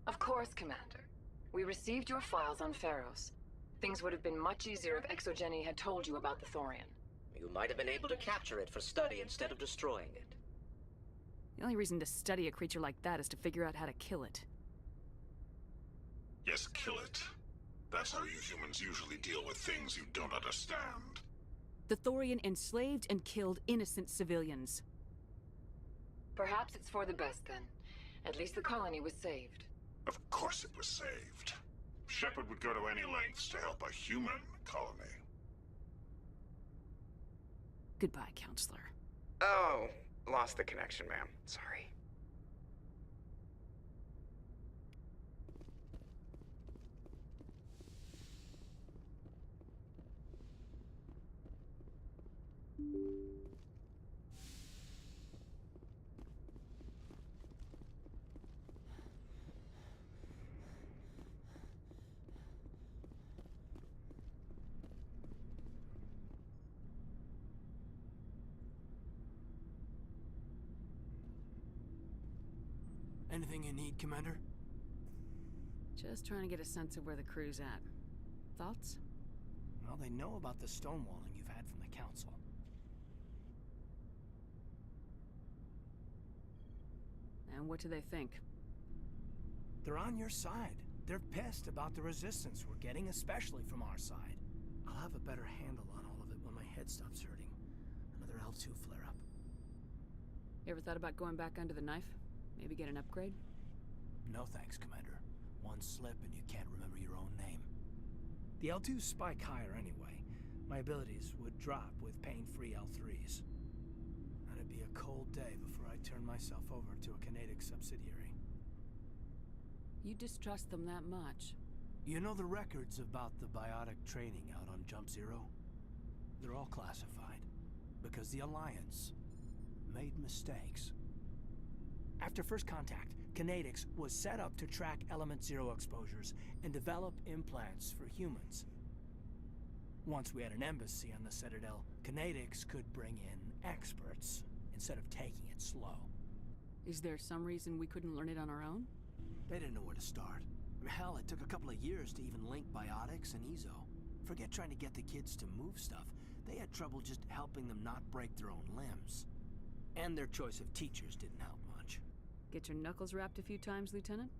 Of course, Commander. We received your files on Feros. Things would have been much easier if Exogeny had told you about the Thorian. You might have been able to capture it for study instead of destroying it. The only reason to study a creature like that is to figure out how to kill it. Yes, kill it. That's how you humans usually deal with things you don't understand. The Thorian enslaved and killed innocent civilians. Perhaps it's for the best, then. At least the colony was saved. Of course it was saved. Shepard would go to any lengths to help a human colony. Goodbye, Counselor. Oh, lost the connection, ma'am. Sorry. Anything you need, Commander? Just trying to get a sense of where the crew's at. Thoughts? Well, they know about the stonewalling you've had from the Council. And what do they think? They're on your side. They're pissed about the resistance we're getting, especially from our side. I'll have a better handle on all of it when my head stops hurting. Another L2 flare-up. You ever thought about going back under the knife? Maybe get an upgrade? No thanks, Commander. One slip and you can't remember your own name. The L2s spike higher anyway. My abilities would drop with pain-free L3s. And it'd be a cold day before I turn myself over to a kinetic subsidiary. You distrust them that much? You know the records about the biotic training out on Jump Zero? They're all classified. Because the Alliance made mistakes. After first contact, Kinetics was set up to track Element Zero exposures and develop implants for humans. Once we had an embassy on the Citadel, Kinetics could bring in experts instead of taking it slow. Is there some reason we couldn't learn it on our own? They didn't know where to start. Hell, it took a couple of years to even link biotics and Ezo. Forget trying to get the kids to move stuff. They had trouble just helping them not break their own limbs. And their choice of teachers didn't help much. Get your knuckles wrapped a few times, Lieutenant?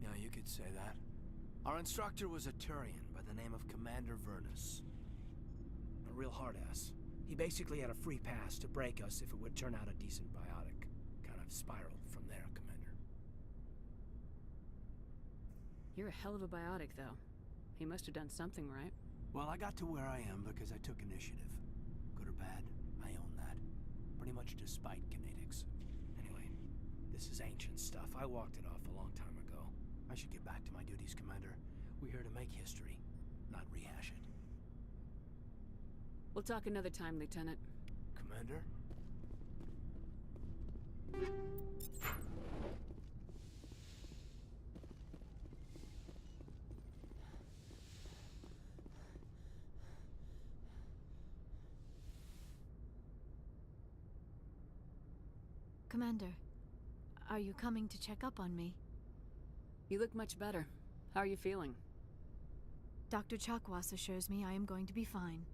Yeah, you could say that. Our instructor was a Turian by the name of Commander Vernus. A real hard-ass. He basically had a free pass to break us if it would turn out a decent biotic. Kind of spiraled from there, Commander. You're a hell of a biotic, though. He must have done something right. Well, I got to where I am because I took initiative. Good or bad, I own that. Pretty much despite kinetics. Anyway, this is ancient stuff. I walked it off a long time ago. I should get back to my duties, Commander. We're here to make history, not rehash it. We'll talk another time, Lieutenant. Commander? Commander, are you coming to check up on me? You look much better. How are you feeling? Dr. Chakwas assures me I am going to be fine.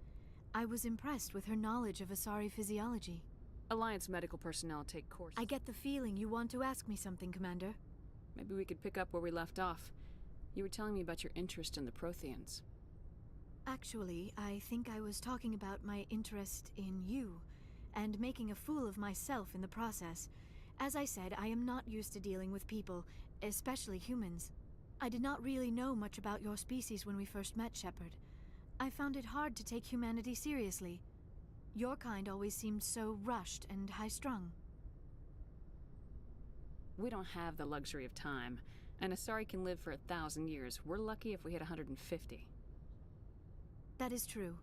I was impressed with her knowledge of Asari physiology. Alliance medical personnel take courses. I get the feeling you want to ask me something, Commander. Maybe we could pick up where we left off. You were telling me about your interest in the Protheans. Actually, I think I was talking about my interest in you, and making a fool of myself in the process. As I said, I am not used to dealing with people, especially humans. I did not really know much about your species when we first met, Shepard. I found it hard to take humanity seriously. Your kind always seemed so rushed and high-strung. We don't have the luxury of time. An Asari can live for 1,000 years. We're lucky if we hit 150. That is true.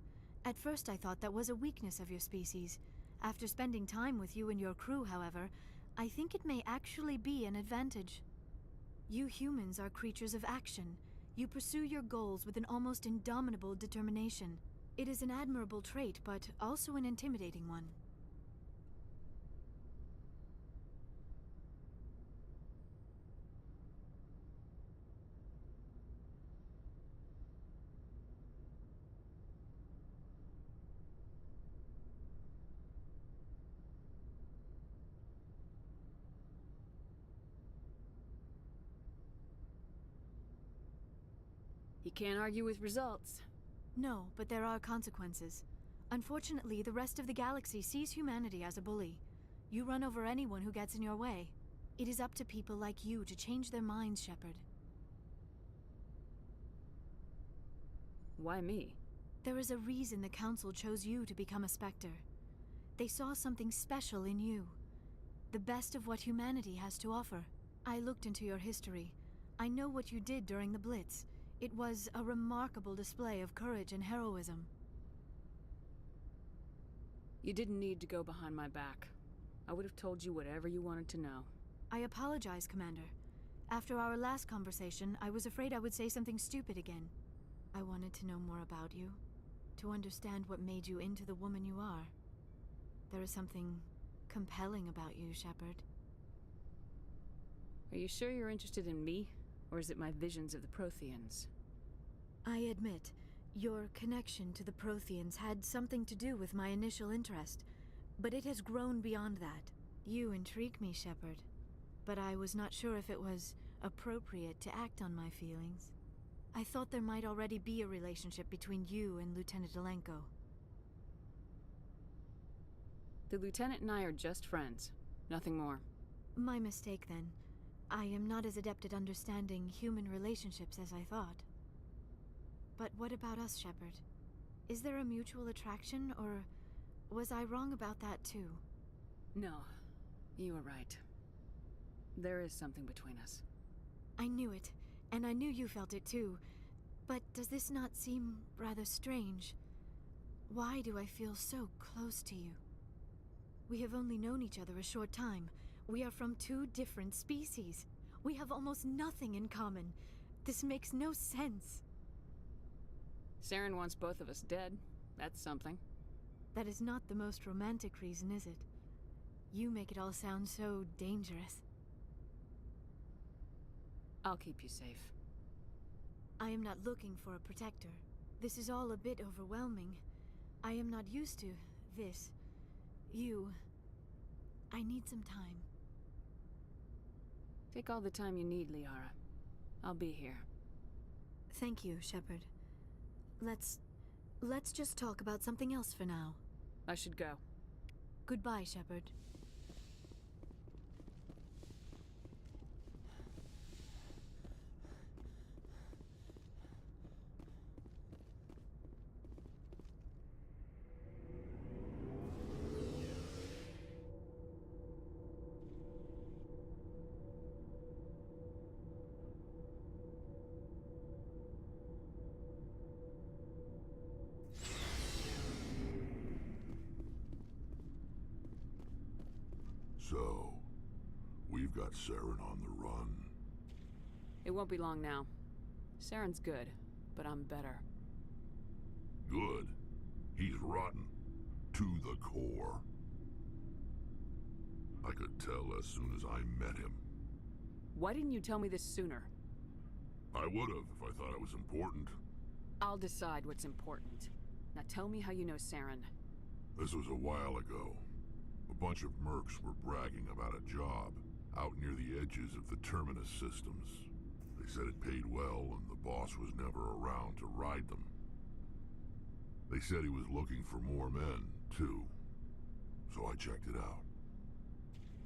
At first I thought that was a weakness of your species. After spending time with you and your crew, however, I think it may actually be an advantage. You humans are creatures of action. You pursue your goals with an almost indomitable determination. It is an admirable trait, but also an intimidating one. You can't argue with results. No, but there are consequences. Unfortunately, the rest of the galaxy sees humanity as a bully. You run over anyone who gets in your way. It is up to people like you to change their minds, Shepard. Why me? There is a reason the Council chose you to become a Spectre. They saw something special in you. The best of what humanity has to offer. I looked into your history. I know what you did during the Blitz. It was a remarkable display of courage and heroism. You didn't need to go behind my back. I would have told you whatever you wanted to know. I apologize, Commander. After our last conversation, I was afraid I would say something stupid again. I wanted to know more about you, to understand what made you into the woman you are. There is something compelling about you, Shepard. Are you sure you're interested in me? Or is it my visions of the Protheans? I admit, your connection to the Protheans had something to do with my initial interest, but it has grown beyond that. You intrigue me, Shepard, but I was not sure if it was appropriate to act on my feelings. I thought there might already be a relationship between you and Lieutenant Alenko. The Lieutenant and I are just friends. Nothing more. My mistake, then. I am not as adept at understanding human relationships as I thought. But what about us, Shepard? Is there a mutual attraction, or was I wrong about that too? No, you were right. There is something between us. I knew it, and I knew you felt it too. But does this not seem rather strange? Why do I feel so close to you? We have only known each other a short time. We are from two different species. We have almost nothing in common. This makes no sense. Saren wants both of us dead. That's something. That is not the most romantic reason, is it? You make it all sound so dangerous. I'll keep you safe. I am not looking for a protector. This is all a bit overwhelming. I am not used to this. You. I need some time. Take all the time you need, Liara. I'll be here. Thank you, Shepard. Let's just talk about something else for now. I should go. Goodbye, Shepard. So, we've got Saren on the run. It won't be long now. Saren's good, but I'm better. Good? He's rotten. To the core. I could tell as soon as I met him. Why didn't you tell me this sooner? I would've if I thought it was important. I'll decide what's important. Now tell me how you know Saren. This was a while ago. A bunch of mercs were bragging about a job out near the edges of the Terminus systems. They said it paid well and the boss was never around to ride them. They said he was looking for more men, too. So I checked it out.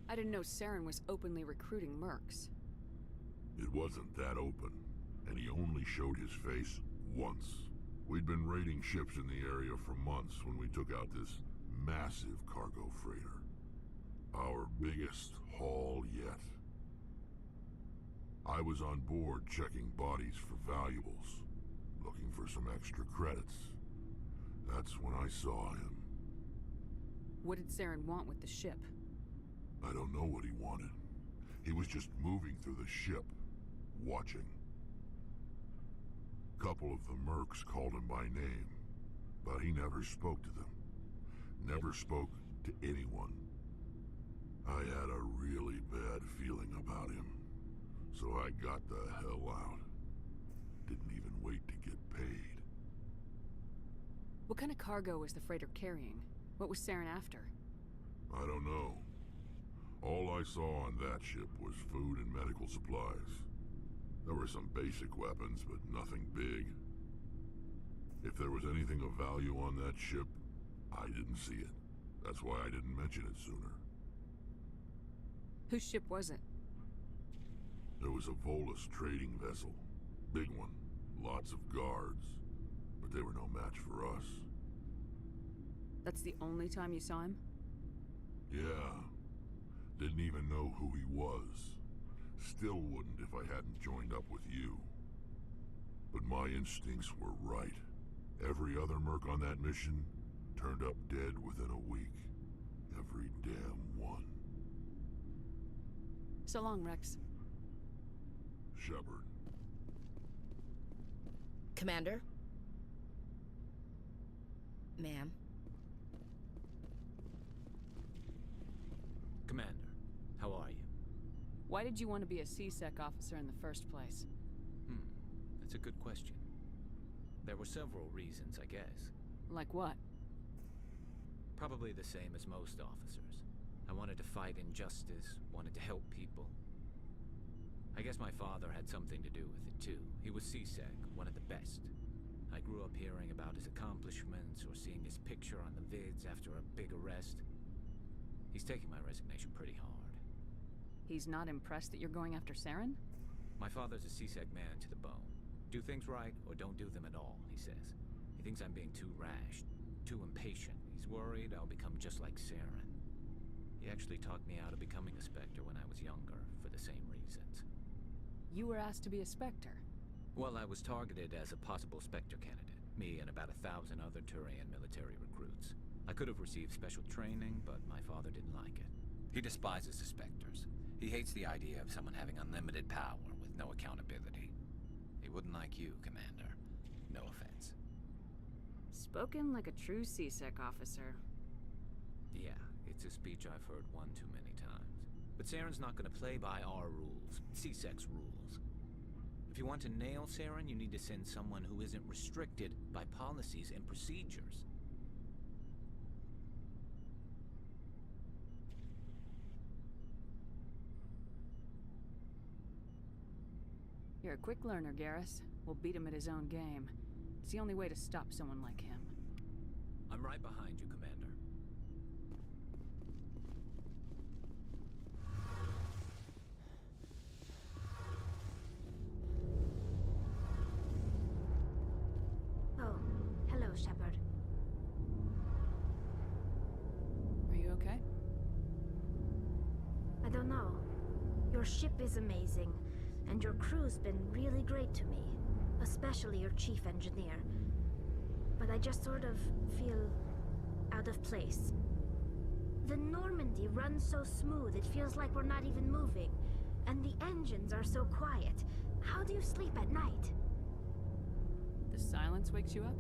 I didn't know Saren was openly recruiting mercs. It wasn't that open, and he only showed his face once. We'd been raiding ships in the area for months when we took out this massive cargo freighter. Our biggest haul yet. I was on board checking bodies for valuables, looking for some extra credits. That's when I saw him. What did Saren want with the ship? I don't know what he wanted. He was just moving through the ship. watching. Couple of the mercs called him by name, but he never spoke to them. Never spoke to anyone. I had a really bad feeling about him, so I got the hell out. Didn't even wait to get paid. What kind of cargo was the freighter carrying? What was Saren after? I don't know. All I saw on that ship was food and medical supplies. There were some basic weapons, but nothing big. If there was anything of value on that ship, I didn't see it. That's why I didn't mention it sooner. Whose ship was it? It was a Volus trading vessel. Big one. Lots of guards. But they were no match for us. That's the only time you saw him? Yeah. Didn't even know who he was. Still wouldn't if I hadn't joined up with you. But my instincts were right. Every other merc on that mission turned up dead within a week. Every damn one. So long, Rex. Shepard. Commander? Ma'am? Commander, how are you? Why did you want to be a C-Sec officer in the first place? That's a good question. There were several reasons, I guess. Like what? Probably the same as most officers. I wanted to fight injustice, wanted to help people. I guess my father had something to do with it too. He was C-Sec, one of the best. I grew up hearing about his accomplishments or seeing his picture on the vids after a big arrest. He's taking my resignation pretty hard. He's not impressed that you're going after Saren? My father's a C-Sec man to the bone. Do things right or don't do them at all, he says. He thinks I'm being too rash, too impatient. He's worried I'll become just like Saren. He actually talked me out of becoming a Spectre when I was younger, for the same reasons. You were asked to be a Spectre? Well, I was targeted as a possible Spectre candidate. Me and about 1,000 other Turian military recruits. I could have received special training, but my father didn't like it. He despises the Spectres. He hates the idea of someone having unlimited power with no accountability. He wouldn't like you, Commander. No offense. Spoken like a true C-Sec officer. Yeah, it's a speech I've heard one too many times. But Saren's not gonna play by our rules, C-Sec's rules. If you want to nail Saren, you need to send someone who isn't restricted by policies and procedures. You're a quick learner, Garrus. We'll beat him at his own game. It's the only way to stop someone like him. I'm right behind you, Commander. Oh, hello, Shepard. Are you okay? I don't know. Your ship is amazing, and your crew's been really great to me, especially your chief engineer. But I just sort of feel out of place. The Normandy runs so smooth it feels like we're not even moving, and the engines are so quiet. How do you sleep at night? The silence wakes you up?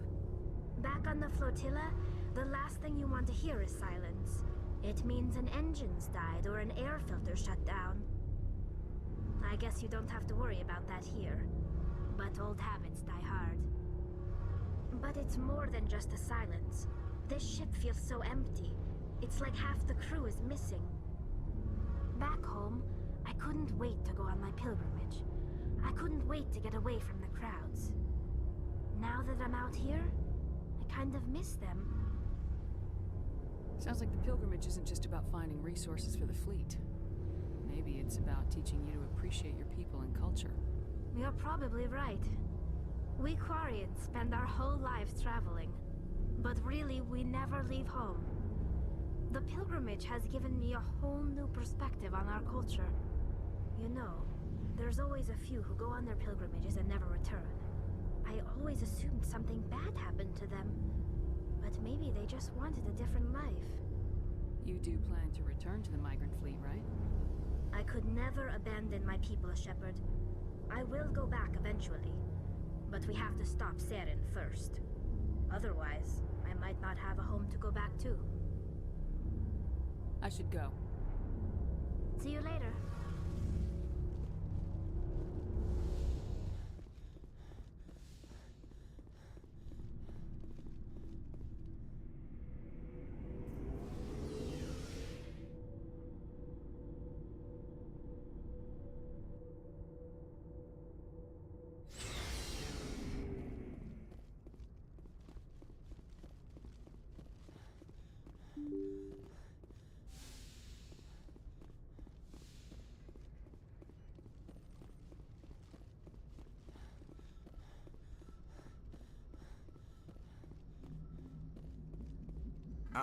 Back on the flotilla, the last thing you want to hear is silence. It means an engine's died or an air filter shut down. I guess you don't have to worry about that here. But old habits die hard. But it's more than just the silence. This ship feels so empty. It's like half the crew is missing. Back home, I couldn't wait to go on my pilgrimage. I couldn't wait to get away from the crowds. Now that I'm out here, I kind of miss them. Sounds like the pilgrimage isn't just about finding resources for the fleet. Maybe it's about teaching you to appreciate your people and culture. You're probably right. We Quarians spend our whole lives traveling. But really, we never leave home. The pilgrimage has given me a whole new perspective on our culture. You know, there's always a few who go on their pilgrimages and never return. I always assumed something bad happened to them. But maybe they just wanted a different life. You do plan to return to the migrant fleet, right? I could never abandon my people, Shepard. I will go back eventually, but we have to stop Seren first. Otherwise, I might not have a home to go back to. I should go. See you later.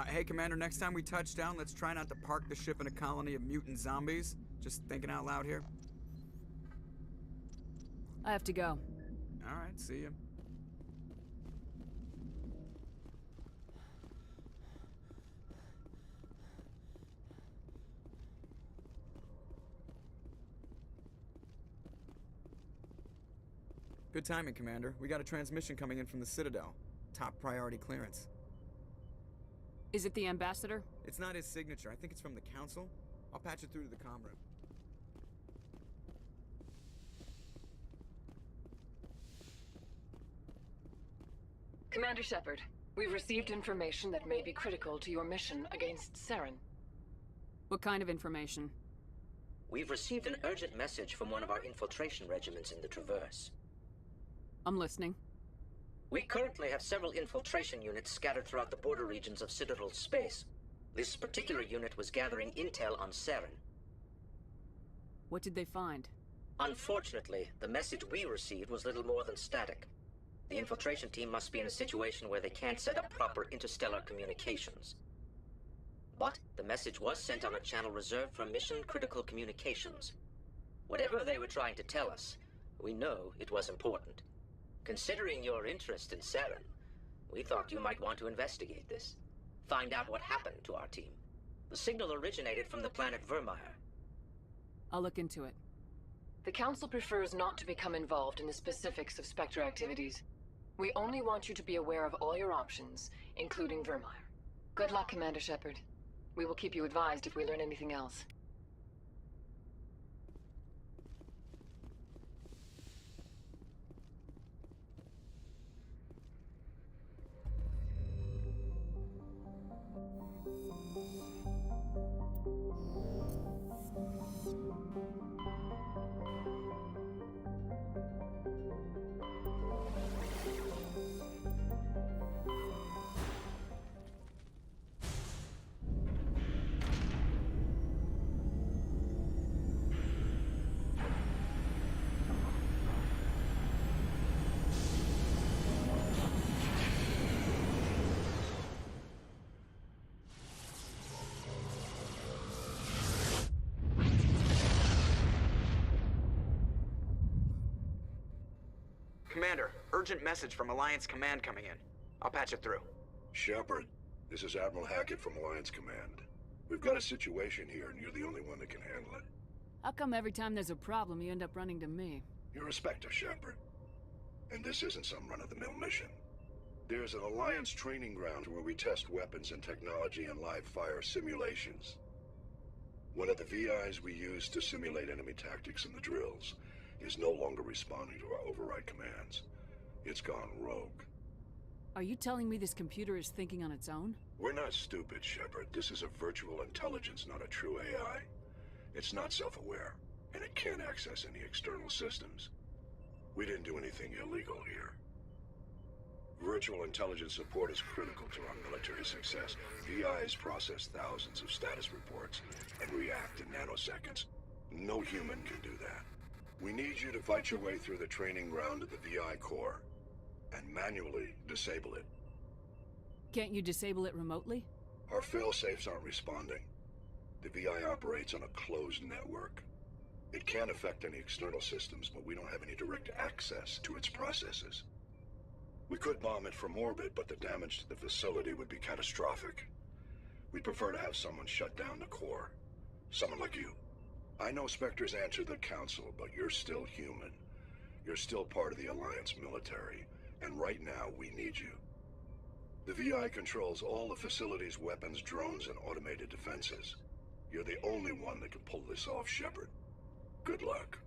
Hey, Commander, next time we touch down, let's try not to park the ship in a colony of mutant zombies. Just thinking out loud here. I have to go. All right, see ya. Good timing, Commander. We got a transmission coming in from the Citadel. Top priority clearance. Is it the ambassador? It's not his signature. I think it's from the Council. I'll patch it through to the comm room. Commander Shepard, we've received information that may be critical to your mission against Seren. What kind of information? We've received an urgent message from one of our infiltration regiments in the Traverse. I'm listening. We currently have several infiltration units scattered throughout the border regions of Citadel space. This particular unit was gathering intel on Seren. What did they find? Unfortunately, the message we received was little more than static. The infiltration team must be in a situation where they can't set up proper interstellar communications. But the message was sent on a channel reserved for mission-critical communications. Whatever they were trying to tell us, we know it was important. Considering your interest in Seren, we thought you might want to investigate this. Find out what happened to our team. The signal originated from the planet Vermeer. I'll look into it. The Council prefers not to become involved in the specifics of Spectre activities. We only want you to be aware of all your options, including Vermeer. Good luck, Commander Shepard. We will keep you advised if we learn anything else. Commander, urgent message from Alliance Command coming in. I'll patch it through. Shepard, this is Admiral Hackett from Alliance Command. We've got a situation here, and you're the only one that can handle it. How come every time there's a problem, you end up running to me? You're a Spectre, Shepard. And this isn't some run-of-the-mill mission. There's an Alliance training ground where we test weapons and technology in live-fire simulations. One of the VIs we use to simulate enemy tactics in the drills is no longer responding to our override commands. It's gone rogue. Are you telling me this computer is thinking on its own? We're not stupid, Shepard. This is a virtual intelligence, not a true AI. It's not self-aware, and it can't access any external systems. We didn't do anything illegal here. Virtual intelligence support is critical to our military success. VIs process thousands of status reports and react in nanoseconds. No human can do that. We need you to fight your way through the training ground of the VI core and manually disable it. Can't you disable it remotely? Our fail-safes aren't responding. The VI operates on a closed network. It can affect any external systems, but we don't have any direct access to its processes. We could bomb it from orbit, but the damage to the facility would be catastrophic. We'd prefer to have someone shut down the core. Someone like you. I know Spectres answer the Council, but you're still human. You're still part of the Alliance military, and right now we need you. The VI controls all the facility's weapons, drones, and automated defenses. You're the only one that can pull this off, Shepard. Good luck.